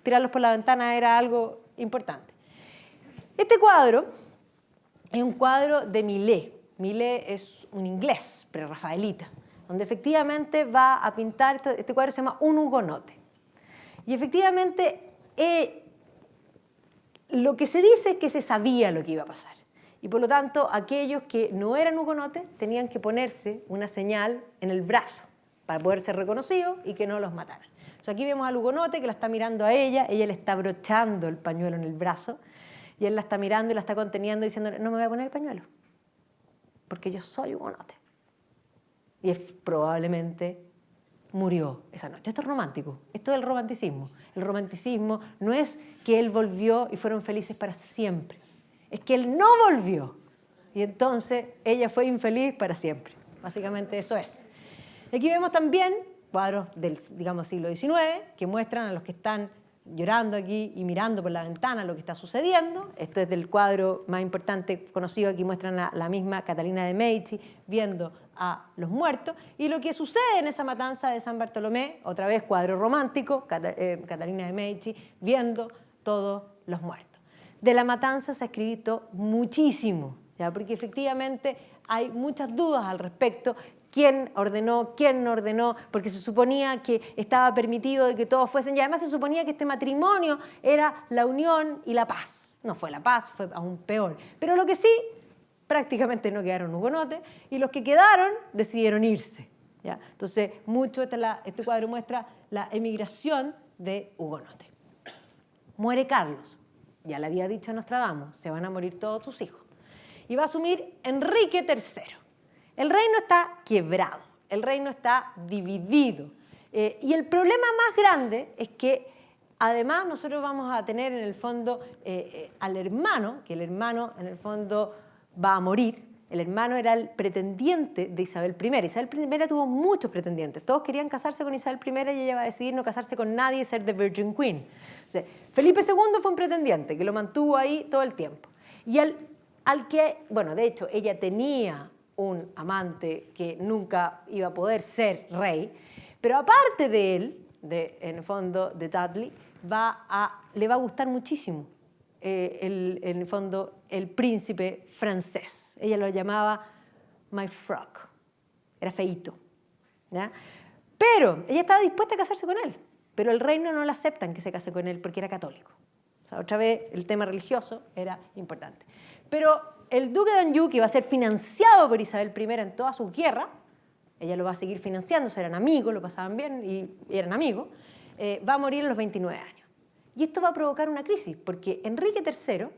Tirarlos por la ventana era algo importante. Este cuadro es un cuadro de Millet. Millet es un inglés prerrafaelita, donde efectivamente va a pintar, este cuadro se llama Un hugonote. Y efectivamente lo que se dice es que se sabía lo que iba a pasar. Y por lo tanto, aquellos que no eran hugonotes tenían que ponerse una señal en el brazo para poder ser reconocidos y que no los mataran. O sea, aquí vemos al hugonote que la está mirando a ella le está brochando el pañuelo en el brazo, y él la está mirando y la está conteniendo diciendo, no me voy a poner el pañuelo, porque yo soy hugonote. Y probablemente murió esa noche. Esto es romántico, esto es el romanticismo. El romanticismo no es que él volvió y fueron felices para siempre, es que él no volvió y entonces ella fue infeliz para siempre. Básicamente eso es. Aquí vemos también cuadros del, digamos, siglo XIX que muestran a los que están llorando aquí y mirando por la ventana lo que está sucediendo. Esto es del cuadro más importante conocido. Aquí muestran a la misma Catalina de Medici viendo a los muertos y lo que sucede en esa matanza de San Bartolomé, otra vez cuadro romántico, Catalina de Medici viendo todos los muertos. De la matanza se ha escrito muchísimo, ¿ya? Porque efectivamente hay muchas dudas al respecto. ¿Quién ordenó? ¿Quién no ordenó? Porque se suponía que estaba permitido de que todos fuesen, y además se suponía que este matrimonio era la unión y la paz. No fue la paz, fue aún peor. Pero lo que sí, prácticamente no quedaron hugonotes, y los que quedaron decidieron irse, ¿ya? Entonces, este cuadro muestra la emigración de hugonotes. Muere Carlos, ya le había dicho a Nostradamus, se van a morir todos tus hijos. Y va a asumir Enrique III. El reino está quebrado, el reino está dividido. Y el problema más grande es que además nosotros vamos a tener en el fondo al hermano, que el hermano en el fondo va a morir. El hermano era el pretendiente de Isabel I. Isabel I tuvo muchos pretendientes. Todos querían casarse con Isabel I y ella va a decidir no casarse con nadie y ser the Virgin Queen. O sea, Felipe II fue un pretendiente que lo mantuvo ahí todo el tiempo. Y al que, bueno, de hecho, ella tenía un amante que nunca iba a poder ser rey, pero aparte de él, en el fondo de Dudley, le va a gustar muchísimo en el fondo el príncipe francés. Ella lo llamaba my frock, era feíto, ¿ya? Pero ella estaba dispuesta a casarse con él, pero el reino no le aceptan que se case con él porque era católico. O sea, otra vez el tema religioso era importante. Pero el duque de Anjou, que iba a ser financiado por Isabel I en todas sus guerras, ella lo va a seguir financiando, eran amigos, lo pasaban bien y eran amigos, va a morir a los 29 años. Y esto va a provocar una crisis, porque Enrique III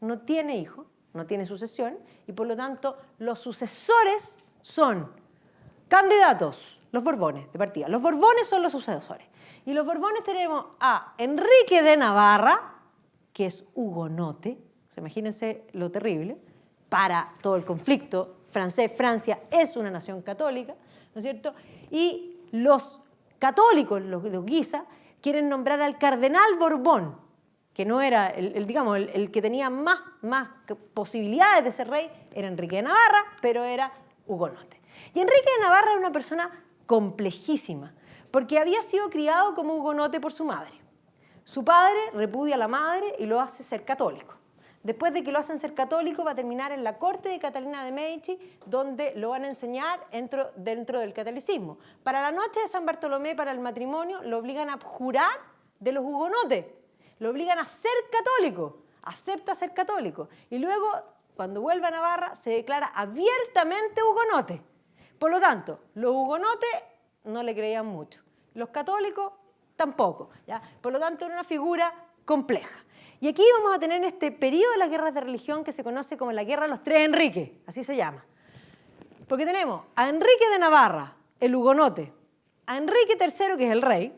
no tiene hijos, no tiene sucesión, y por lo tanto los sucesores son candidatos, los Borbones de partida. Los Borbones son los sucesores. Y los Borbones tenemos a Enrique de Navarra, que es hugonote, o sea, imagínense lo terrible, para todo el conflicto francés. Francia es una nación católica, ¿no es cierto? Y los católicos, los Guisa, quieren nombrar al cardenal Borbón, que no era, el que tenía más posibilidades de ser rey, era Enrique de Navarra, pero era hugonote. Y Enrique de Navarra era una persona complejísima, porque había sido criado como hugonote por su madre. Su padre repudia a la madre y lo hace ser católico. Después de que lo hacen ser católico, va a terminar en la corte de Catalina de Medici, donde lo van a enseñar dentro del catolicismo. Para la noche de San Bartolomé, para el matrimonio, lo obligan a abjurar de los hugonotes. Lo obligan a ser católico. Acepta ser católico. Y luego, cuando vuelve a Navarra, se declara abiertamente hugonote. Por lo tanto, los hugonotes no le creían mucho. Los católicos tampoco, ¿ya? Por lo tanto, era una figura compleja. Y aquí vamos a tener este periodo de las guerras de religión que se conoce como la Guerra de los Tres Enriques, así se llama. Porque tenemos a Enrique de Navarra, el hugonote, a Enrique III, que es el rey,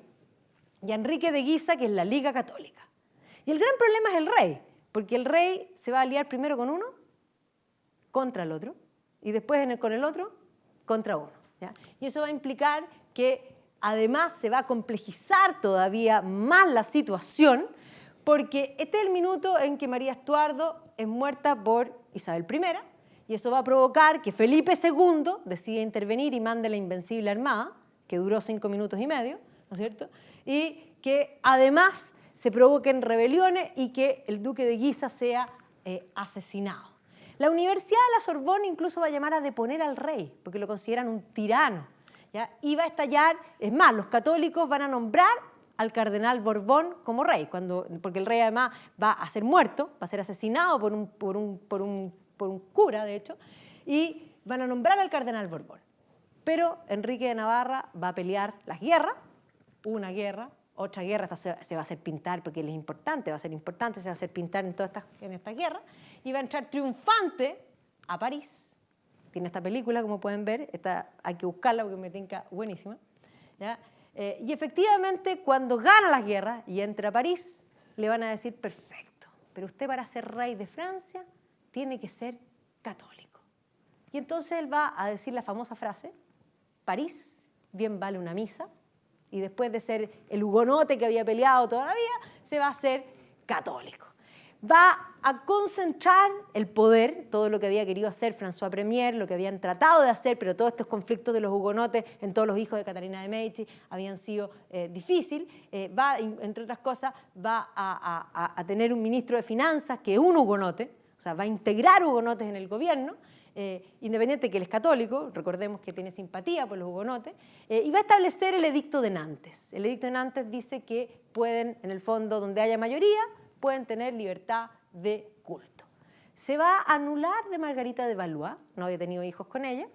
y a Enrique de Guisa, que es la Liga Católica. Y el gran problema es el rey, porque el rey se va a aliar primero con uno contra el otro y después con el otro contra uno, ¿ya? Y eso va a implicar que además se va a complejizar todavía más la situación, porque este es el minuto en que María Estuardo es muerta por Isabel I, y eso va a provocar que Felipe II decida intervenir y mande la Invencible Armada, que duró 5 minutos y medio, ¿no es cierto? Y que además se provoquen rebeliones y que el duque de Guisa sea asesinado. La Universidad de la Sorbona incluso va a llamar a deponer al rey, porque lo consideran un tirano, ¿ya? Y va a estallar, es más, los católicos van a nombrar al cardenal Borbón como rey, porque el rey además va a ser muerto, va a ser asesinado por un cura, de hecho, y van a nombrar al cardenal Borbón. Pero Enrique de Navarra va a pelear las guerras, una guerra, otra guerra, esta se va a hacer pintar porque él es importante, va a ser importante, se va a hacer pintar en esta guerra, y va a entrar triunfante a París. Tiene esta película, como pueden ver, hay que buscarla porque me tinca buenísima, ¿ya? Y efectivamente, cuando gana las guerras y entra a París, le van a decir, perfecto, pero usted para ser rey de Francia tiene que ser católico. Y entonces él va a decir la famosa frase, París bien vale una misa, y después de ser el hugonote que había peleado toda la vida, se va a hacer católico. Va a concentrar el poder, todo lo que había querido hacer François Premier, lo que habían tratado de hacer, pero todos estos conflictos de los hugonotes en todos los hijos de Catalina de Medici habían sido difíciles. Entre otras cosas, va a tener un ministro de Finanzas que es un hugonote, o sea, va a integrar hugonotes en el gobierno, independiente de que él es católico, recordemos que tiene simpatía por los hugonotes, y va a establecer el Edicto de Nantes. El Edicto de Nantes dice que pueden, en el fondo, donde haya mayoría, pueden tener libertad de culto. Se va a anular de Margarita de Valois, no había tenido hijos con ella,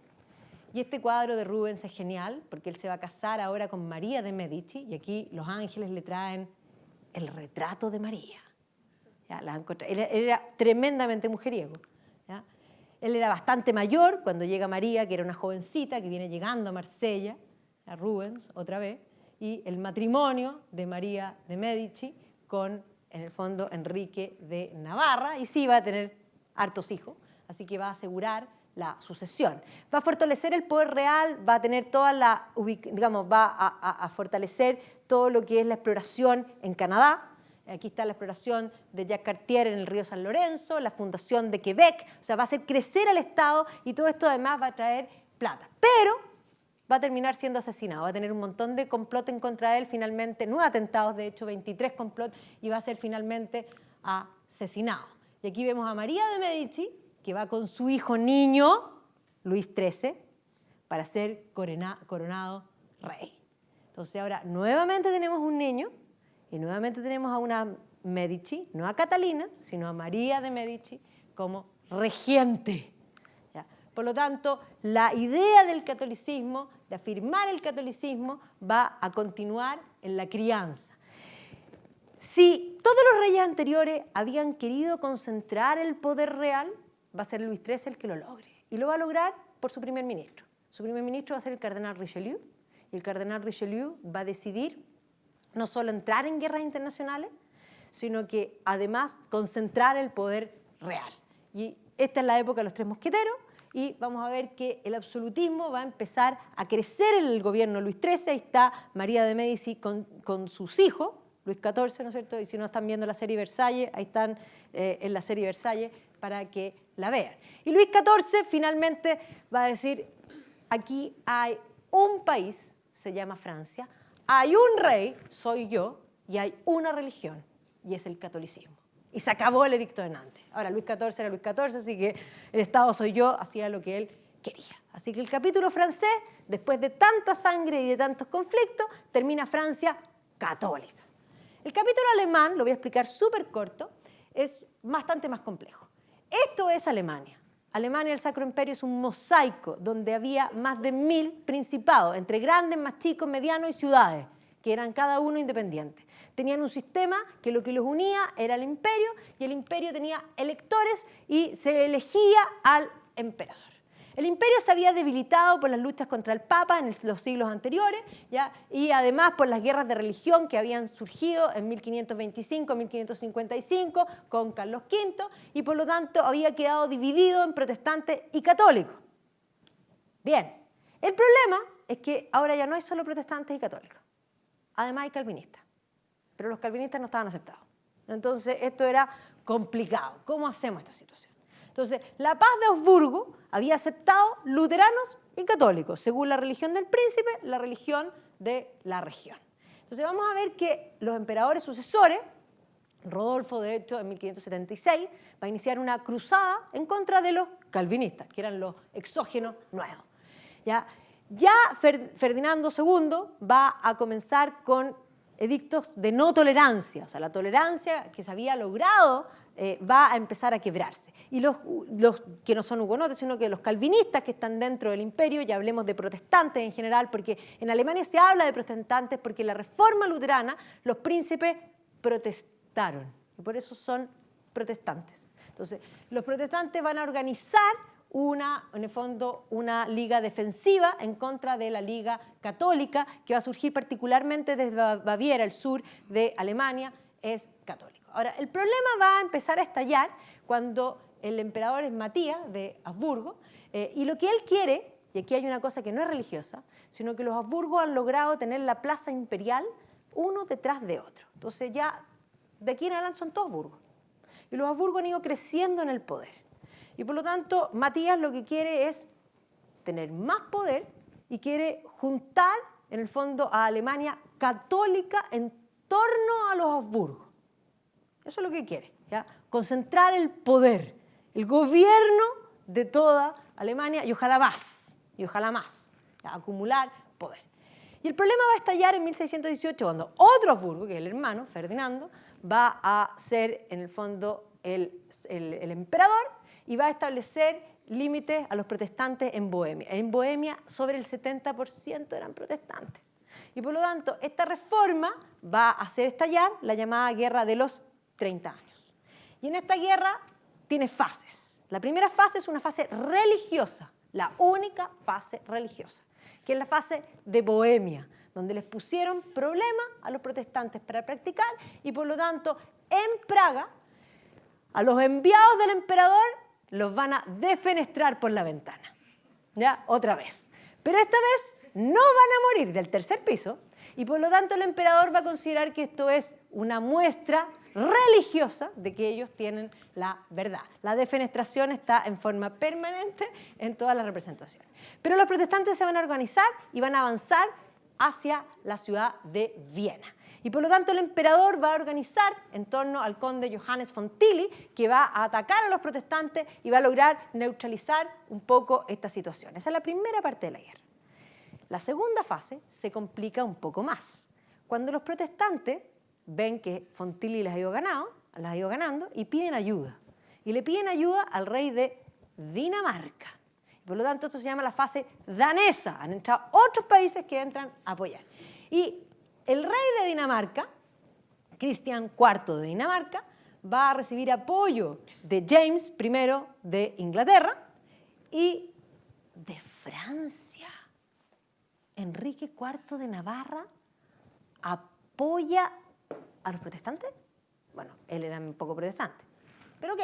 y este cuadro de Rubens es genial, porque él se va a casar ahora con María de Medici, y aquí los ángeles le traen el retrato de María. ¿Ya? Él era tremendamente mujeriego, ¿ya? Él era bastante mayor cuando llega María, que era una jovencita que viene llegando a Marsella, a Rubens otra vez, y el matrimonio de María de Medici con, en el fondo, Enrique de Navarra, y sí va a tener hartos hijos, así que va a asegurar la sucesión. Va a fortalecer el poder real, va a tener toda la, digamos, va a fortalecer todo lo que es la exploración en Canadá. Aquí está la exploración de Jacques Cartier en el río San Lorenzo, la fundación de Quebec, o sea, va a hacer crecer al Estado y todo esto además va a traer plata. Pero va a terminar siendo asesinado, va a tener un montón de complot en contra de él, finalmente, 9 atentados, de hecho 23 complots, y va a ser finalmente asesinado. Y aquí vemos a María de Medici, que va con su hijo niño, Luis XIII, para ser coronado rey. Entonces ahora nuevamente tenemos un niño, y nuevamente tenemos a una Medici, no a Catalina, sino a María de Medici como regente. ¿Ya? Por lo tanto, la idea del catolicismo, de afirmar el catolicismo, va a continuar en la crianza. Si todos los reyes anteriores habían querido concentrar el poder real, va a ser Luis XIII el que lo logre. Y lo va a lograr por su primer ministro. Su primer ministro va a ser el cardenal Richelieu, y el cardenal Richelieu va a decidir no solo entrar en guerras internacionales, sino que además concentrar el poder real. Y esta es la época de los Tres Mosqueteros, y vamos a ver que el absolutismo va a empezar a crecer en el gobierno de Luis XIII. Ahí está María de Medici con sus hijos, Luis XIV, ¿no es cierto? Y si no están viendo la serie Versalles, ahí están en la serie Versalles para que la vean. Y Luis XIV finalmente va a decir, aquí hay un país, se llama Francia, hay un rey, soy yo, y hay una religión, y es el catolicismo. Y se acabó el Edicto de Nantes. Ahora, Luis XIV era Luis XIV, así que el Estado soy yo, hacía lo que él quería. Así que el capítulo francés, después de tanta sangre y de tantos conflictos, termina Francia católica. El capítulo alemán, lo voy a explicar súper corto, es bastante más complejo. Esto es Alemania. Alemania, el Sacro Imperio, es un mosaico donde había más de 1000 principados, entre grandes, más chicos, medianos y ciudades, que eran cada uno independientes. Tenían un sistema que lo que los unía era el imperio, y el imperio tenía electores y se elegía al emperador. el imperio se había debilitado por las luchas contra el Papa en los siglos anteriores, ¿ya? Y además por las guerras de religión que habían surgido en 1525-1555 con Carlos V, y por lo tanto había quedado dividido en protestantes y católicos. Bien, el problema es que ahora ya no hay solo protestantes y católicos, además hay calvinistas, pero los calvinistas no estaban aceptados. Entonces esto era complicado. ¿Cómo hacemos esta situación? Entonces, la Paz de Augsburgo había aceptado luteranos y católicos, según la religión del príncipe, la religión de la región. Entonces vamos a ver que los emperadores sucesores, Rodolfo de hecho en 1576, va a iniciar una cruzada en contra de los calvinistas, que eran los exógenos nuevos. Ya Ferdinando II va a comenzar con edictos de no tolerancia, o sea, la tolerancia que se había logrado va a empezar a quebrarse. Y los que no son hugonotes, sino que los calvinistas que están dentro del imperio, ya hablemos de protestantes en general, porque en Alemania se habla de protestantes porque en la reforma luterana los príncipes protestaron, y por eso son protestantes. Entonces, los protestantes van a organizar en el fondo, una liga defensiva en contra de la liga católica que va a surgir particularmente desde Baviera, el sur de Alemania, es católico. Ahora, el problema va a empezar a estallar cuando el emperador es Matías de Habsburgo, y lo que él quiere, y aquí hay una cosa que no es religiosa, sino que los Habsburgos han logrado tener la plaza imperial uno detrás de otro. Entonces ya de aquí en adelante son todos Habsburgos. Y los Habsburgos han ido creciendo en el poder. Y por lo tanto, Matías lo que quiere es tener más poder y quiere juntar, en el fondo, a Alemania católica en torno a los Habsburgos. Eso es lo que quiere, ¿ya? Concentrar el poder, el gobierno de toda Alemania y ojalá más, ¿ya? Acumular poder. Y el problema va a estallar en 1618 cuando otro Habsburgo, que es el hermano, Ferdinando, va a ser, en el fondo, el emperador, y va a establecer límites a los protestantes en Bohemia. En Bohemia, sobre el 70% eran protestantes. Y por lo tanto, esta reforma va a hacer estallar la llamada Guerra de los 30 años. Y en esta guerra tiene fases. La primera fase es una fase religiosa, la única fase religiosa, que es la fase de Bohemia, donde les pusieron problemas a los protestantes para practicar, y por lo tanto, en Praga, a los enviados del emperador los van a defenestrar por la ventana. ¿Ya? Otra vez. Pero esta vez no van a morir del tercer piso, y por lo tanto el emperador va a considerar que esto es una muestra religiosa de que ellos tienen la verdad. La defenestración está en forma permanente en todas las representaciones. Pero los protestantes se van a organizar y van a avanzar hacia la ciudad de Viena. Y por lo tanto el emperador va a organizar en torno al conde Johannes von Tilly, que va a atacar a los protestantes y va a lograr neutralizar un poco esta situación. Esa es la primera parte de la guerra. La segunda fase se complica un poco más. Cuando los protestantes ven que von Tilly las ha ido ganando y piden ayuda. Y le piden ayuda al rey de Dinamarca. Por lo tanto, esto se llama la fase danesa. Han entrado otros países que entran a apoyar. Y el rey de Dinamarca, Cristian IV de Dinamarca, va a recibir apoyo de James I de Inglaterra y de Francia. Enrique IV de Navarra apoya a los protestantes. Bueno, él era un poco protestante. Pero ok,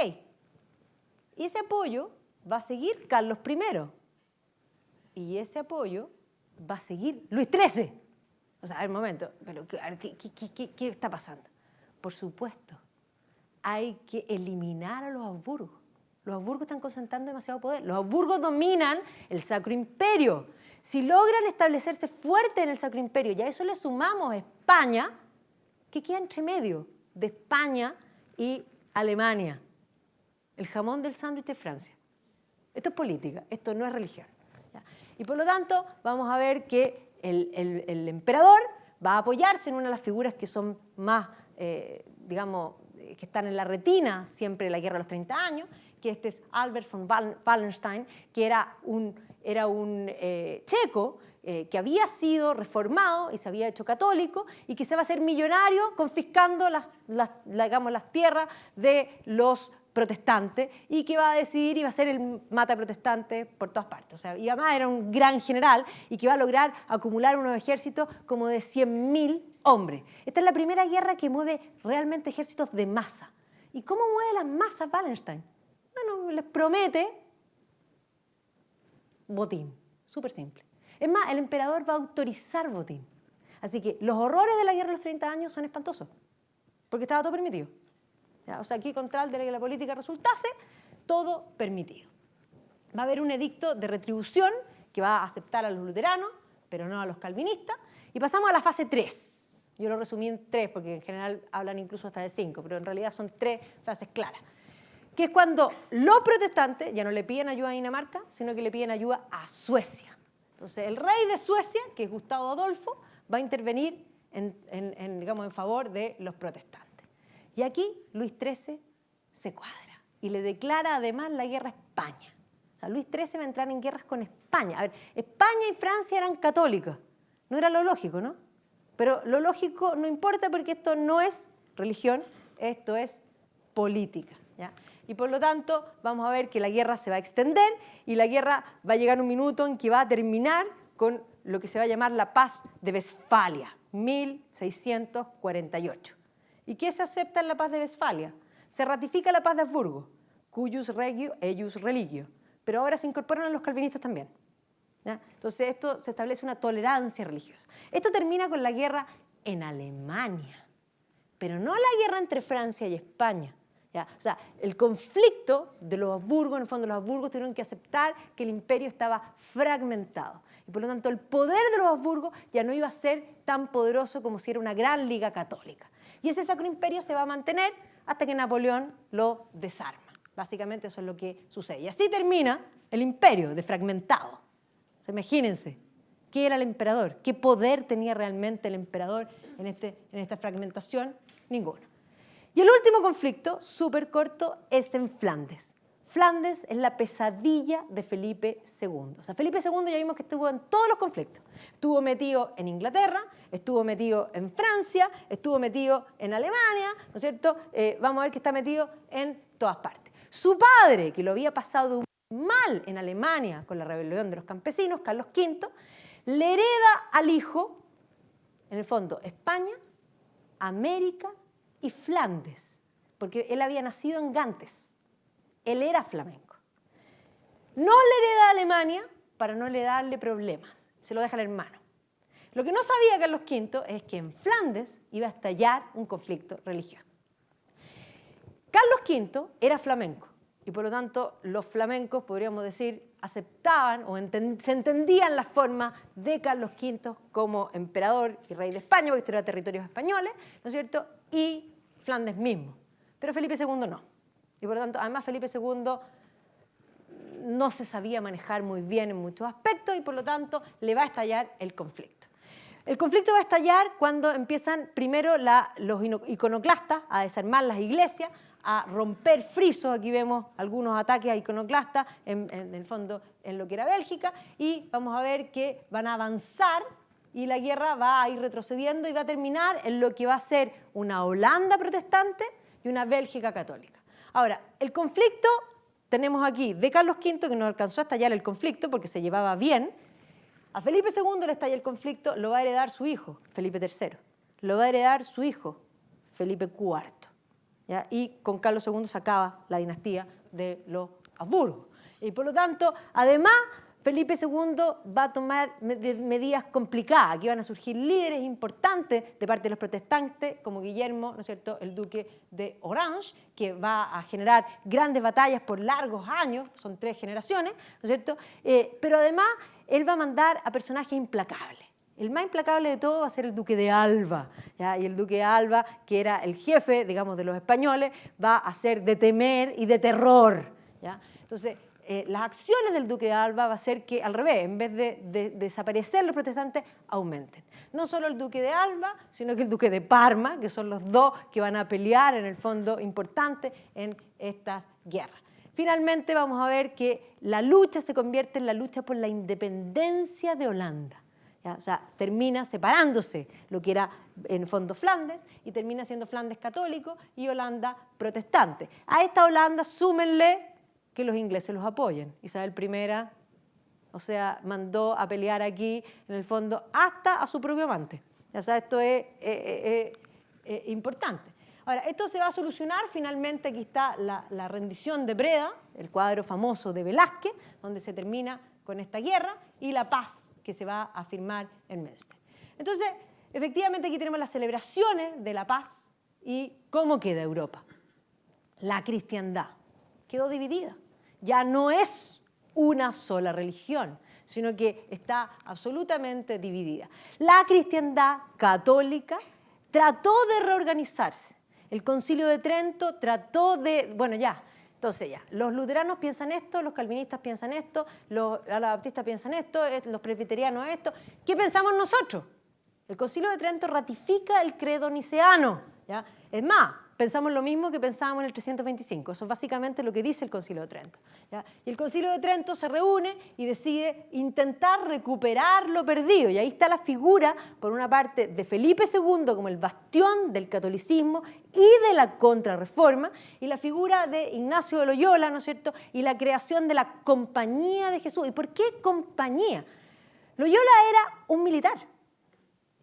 y ese apoyo va a seguir Carlos I. Y ese apoyo va a seguir Luis XIII. O sea, a ver, un momento, pero ¿qué está pasando? Por supuesto, hay que eliminar a los Habsburgos. Los Habsburgos están concentrando demasiado poder. Los Habsburgos dominan el Sacro Imperio. Si logran establecerse fuerte en el Sacro Imperio, y a eso le sumamos España, ¿qué queda entre medio de España y Alemania? El jamón del sándwich de Francia. Esto es política, esto no es religión. ¿Ya? Y por lo tanto, vamos a ver que el emperador va a apoyarse en una de las figuras que son más, digamos, que están en la retina siempre de la Guerra de los 30 años, que este es Albert von Wallenstein, que era un checo que había sido reformado y se había hecho católico y que se va a hacer millonario confiscando las tierras de los protestante y que va a decidir y va a ser el mata protestante por todas partes. O sea, y además era un gran general y que va a lograr acumular unos ejércitos como de 100.000 hombres. Esta es la primera guerra que mueve realmente ejércitos de masa. ¿Y cómo mueve las masas Wallenstein? Bueno, les promete botín, súper simple. Es más, el emperador va a autorizar botín. Así que los horrores de la guerra de los 30 años son espantosos, porque estaba todo permitido. ¿Ya? O sea, aquí con tal de que la política resultase, todo permitido. Va a haber un edicto de retribución que va a aceptar a los luteranos, pero no a los calvinistas. Y pasamos a la fase 3. Yo lo resumí en 3, porque en general hablan incluso hasta de 5, pero en realidad son 3 fases claras. Que es cuando los protestantes ya no le piden ayuda a Dinamarca, sino que le piden ayuda a Suecia. Entonces, el rey de Suecia, que es Gustavo Adolfo, va a intervenir digamos, en favor de los protestantes. Y aquí Luis XIII se cuadra y le declara además la guerra a España. O sea, Luis XIII va a entrar en guerras con España. A ver, España y Francia eran católicas. No era lo lógico, ¿no? Pero lo lógico no importa porque esto no es religión, esto es política, ¿ya? Y por lo tanto vamos a ver que la guerra se va a extender y la guerra va a llegar un minuto en que va a terminar con lo que se va a llamar la Paz de Westfalia, 1648. ¿Y qué se acepta en la Paz de Westfalia? Se ratifica la Paz de Habsburgo, cuius regio, eius religio, pero ahora se incorporan a los calvinistas también. ¿Ya? Entonces esto se establece una tolerancia religiosa. Esto termina con la guerra en Alemania, pero no la guerra entre Francia y España. ¿Ya? O sea, el conflicto de los Habsburgos, en el fondo los Habsburgos tuvieron que aceptar que el imperio estaba fragmentado. Y por lo tanto el poder de los Habsburgos ya no iba a ser tan poderoso como si era una gran liga católica. Y ese sacro imperio se va a mantener hasta que Napoleón lo desarma. Básicamente eso es lo que sucede. Y así termina el imperio desfragmentado. O sea, imagínense, ¿qué era el emperador? ¿Qué poder tenía realmente el emperador en esta fragmentación? Ninguno. Y el último conflicto, súper corto, es en Flandes. Flandes es la pesadilla de Felipe II. O sea, Felipe II ya vimos que estuvo en todos los conflictos. Estuvo metido en Inglaterra, estuvo metido en Francia, estuvo metido en Alemania, ¿no es cierto? Vamos a ver que está metido en todas partes. Su padre, que lo había pasado mal en Alemania con la rebelión de los campesinos, Carlos V, le hereda al hijo, en el fondo, España, América y Flandes, porque él había nacido en Gantes. Él era flamenco. No le hereda a Alemania para no le darle problemas. Se lo deja al hermano. Lo que no sabía Carlos V es que en Flandes iba a estallar un conflicto religioso. Carlos V era flamenco y por lo tanto los flamencos, podríamos decir, aceptaban o se entendían la forma de Carlos V como emperador y rey de España, porque esto era territorios españoles, ¿no es cierto? Y Flandes mismo. Pero Felipe II no. Y por lo tanto, además Felipe II no se sabía manejar muy bien en muchos aspectos y por lo tanto le va a estallar el conflicto. El conflicto va a estallar cuando empiezan primero los iconoclastas a desarmar las iglesias, a romper frisos. Aquí vemos algunos ataques a iconoclastas en el fondo en lo que era Bélgica y vamos a ver que van a avanzar y la guerra va a ir retrocediendo y va a terminar en lo que va a ser una Holanda protestante y una Bélgica católica. Ahora, el conflicto tenemos aquí de Carlos V, que no alcanzó a estallar el conflicto porque se llevaba bien. A Felipe II le estalla el conflicto, lo va a heredar su hijo, Felipe III. Lo va a heredar su hijo, Felipe IV. ¿Ya? Y con Carlos II se acaba la dinastía de los Habsburgo. Y por lo tanto, además, Felipe II va a tomar medidas complicadas. Aquí van a surgir líderes importantes de parte de los protestantes, como Guillermo, ¿no es cierto?, el duque de Orange, que va a generar grandes batallas por largos años, son 3 generaciones, ¿no es cierto? Pero además, él va a mandar a personajes implacables. El más implacable de todo va a ser el duque de Alba, ¿ya? Y el duque de Alba, que era el jefe, digamos, de los españoles, va a ser de temer y de terror, ¿ya? Entonces, las acciones del duque de Alba va a ser que, al revés, en vez de desaparecer los protestantes, aumenten. No solo el duque de Alba, sino que el duque de Parma, que son los dos que van a pelear, en el fondo, importante en estas guerras. Finalmente vamos a ver que la lucha se convierte en la lucha por la independencia de Holanda. ¿ya? O sea, termina separándose lo que era en el fondo Flandes y termina siendo Flandes católico y Holanda protestante. A esta Holanda súmenle que los ingleses los apoyen. Isabel I, o sea, mandó a pelear aquí, en el fondo, hasta a su propio amante. O sea, esto es importante. Ahora, esto se va a solucionar, finalmente aquí está la rendición de Breda, el cuadro famoso de Velázquez, donde se termina con esta guerra y la paz que se va a firmar en Münster. Entonces, efectivamente aquí tenemos las celebraciones de la paz y cómo queda Europa. La cristiandad quedó dividida. Ya no es una sola religión, sino que está absolutamente dividida. La cristiandad católica trató de reorganizarse. El Concilio de Trento trató de, bueno, ya, entonces ya, los luteranos piensan esto, los calvinistas piensan esto, los anabaptistas piensan esto, los presbiterianos esto. ¿Qué pensamos nosotros? El Concilio de Trento ratifica el credo niceano, ¿ya? Es más, pensamos lo mismo que pensábamos en el 325. Eso es básicamente lo que dice el Concilio de Trento, ¿ya? Y el Concilio de Trento se reúne y decide intentar recuperar lo perdido. Y ahí está la figura, por una parte, de Felipe II como el bastión del catolicismo y de la contrarreforma, y la figura de Ignacio de Loyola, ¿no es cierto?, y la creación de la Compañía de Jesús. ¿Y por qué compañía? Loyola era un militar.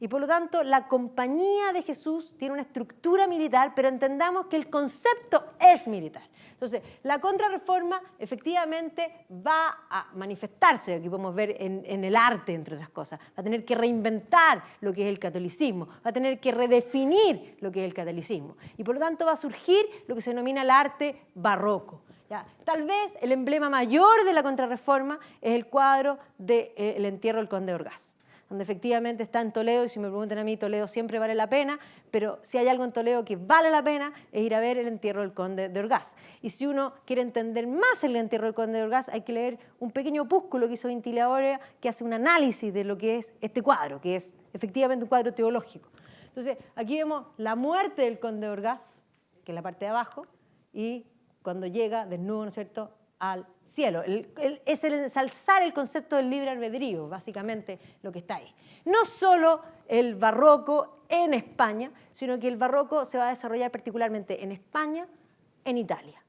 Y por lo tanto, la Compañía de Jesús tiene una estructura militar, pero entendamos que el concepto es militar. Entonces, la contrarreforma efectivamente va a manifestarse, aquí podemos ver en el arte, entre otras cosas. Va a tener que reinventar lo que es el catolicismo, va a tener que redefinir lo que es el catolicismo. Y por lo tanto va a surgir lo que se denomina el arte barroco. ¿Ya? Tal vez el emblema mayor de la contrarreforma es el cuadro del entierro del conde de Orgaz, donde efectivamente está en Toledo, y si me preguntan a mí, Toledo siempre vale la pena, pero si hay algo en Toledo que vale la pena es ir a ver el entierro del conde de Orgaz. Y si uno quiere entender más el entierro del conde de Orgaz, hay que leer un pequeño opúsculo que hizo Vintilia que hace un análisis de lo que es este cuadro, que es efectivamente un cuadro teológico. Entonces, aquí vemos la muerte del conde de Orgaz, que es la parte de abajo, y cuando llega desnudo, ¿no es cierto?, al cielo. Es el ensalzar el concepto del libre albedrío, básicamente lo que está ahí. No solo el barroco en España, sino que el barroco se va a desarrollar particularmente en España, en Italia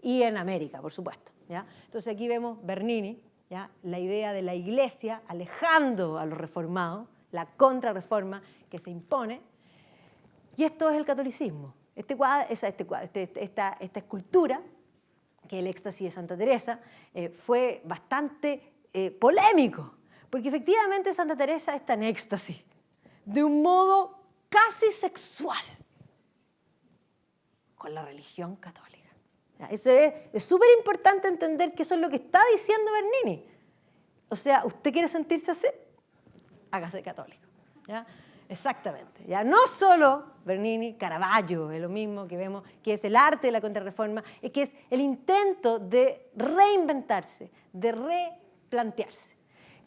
y en América, por supuesto, ¿ya? Entonces aquí vemos Bernini, ¿ya?, la idea de la iglesia alejando a los reformados, la contrarreforma que se impone, y esto es el catolicismo. Esta escultura, que el éxtasis de Santa Teresa, fue bastante polémico, porque efectivamente Santa Teresa está en éxtasis, de un modo casi sexual, con la religión católica. Es súper importante entender que eso es lo que está diciendo Bernini. O sea, ¿usted quiere sentirse así? Hágase católico, ¿ya? Exactamente. Ya no solo Bernini, Caravaggio, es lo mismo que vemos, que es el arte de la contrarreforma, es que es el intento de reinventarse, de replantearse.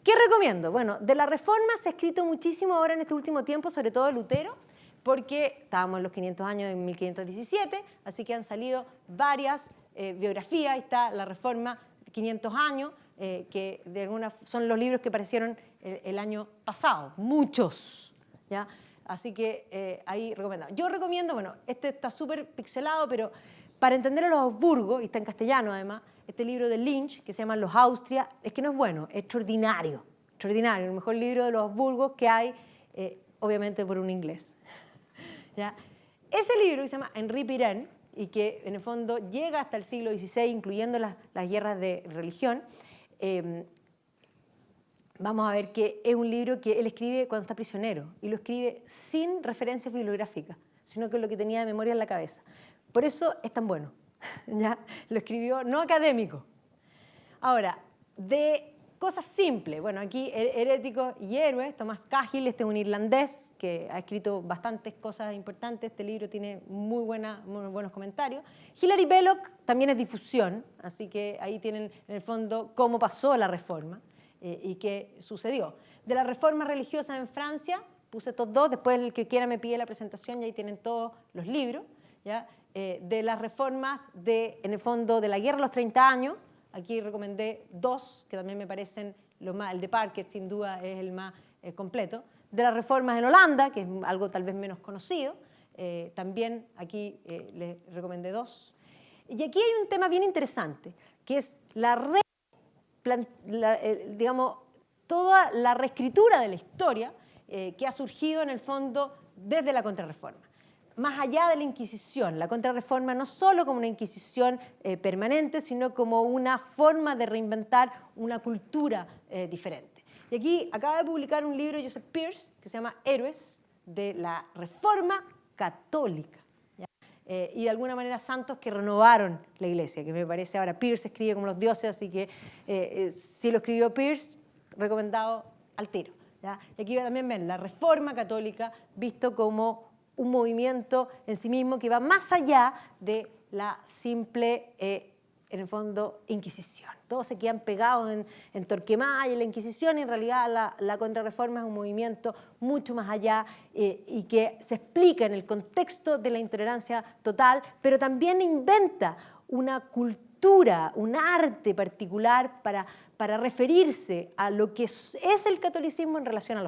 ¿Qué recomiendo? Bueno, de la reforma se ha escrito muchísimo ahora en este último tiempo, sobre todo de Lutero, porque estábamos en los 500 años de 1517, así que han salido varias biografías. Ahí está la reforma 500 años, que de alguna son los libros que aparecieron el año pasado, muchos, ¿ya? Así que ahí recomendado. Yo recomiendo, bueno, este está súper pixelado, pero para entender a los Habsburgo, y está en castellano además, este libro de Lynch, que se llama Los Austria, es que no es bueno, es extraordinario, extraordinario, el mejor libro de los Habsburgo que hay, obviamente por un inglés, ¿ya? Ese libro que se llama Henri Pirenne, y que en el fondo llega hasta el siglo XVI, incluyendo las guerras de religión, vamos a ver que es un libro que él escribe cuando está prisionero, y lo escribe sin referencias bibliográficas, sino que lo que tenía de memoria en la cabeza. Por eso es tan bueno, ¿ya? Lo escribió no académico. Ahora, de cosas simples, bueno, aquí Heréticos y Héroes, Tomás Cahill, este es un irlandés que ha escrito bastantes cosas importantes, este libro tiene muy buenos comentarios. Hilary Belloc también es difusión, así que ahí tienen en el fondo cómo pasó la reforma y qué sucedió. De la reforma religiosa en Francia, puse estos dos, después el que quiera me pide la presentación y ahí tienen todos los libros, ¿ya? De las reformas, en el fondo, de la guerra de los 30 años, aquí recomendé dos que también me parecen los más, el de Parker sin duda es el más completo, de las reformas en Holanda, que es algo tal vez menos conocido, también aquí les recomendé 2. Y aquí hay un tema bien interesante, que es digamos, toda la reescritura de la historia que ha surgido en el fondo desde la Contrarreforma. Más allá de la Inquisición, la Contrarreforma no solo como una Inquisición permanente, sino como una forma de reinventar una cultura diferente. Y aquí acaba de publicar un libro Joseph Pearce que se llama Héroes de la Reforma Católica. Y de alguna manera santos que renovaron la iglesia, que me parece ahora Pearce escribe como los dioses, así que si lo escribió Pearce, recomendado al tiro. ¿Ya? Y aquí también ven la Reforma Católica visto como un movimiento en sí mismo que va más allá de la simple, en el fondo, Inquisición. Todos se quedan pegados en Torquemada y en la Inquisición, y en realidad la Contrarreforma es un movimiento mucho más allá y que se explica en el contexto de la intolerancia total, pero también inventa una cultura, un arte particular para referirse a lo que es el catolicismo en relación a los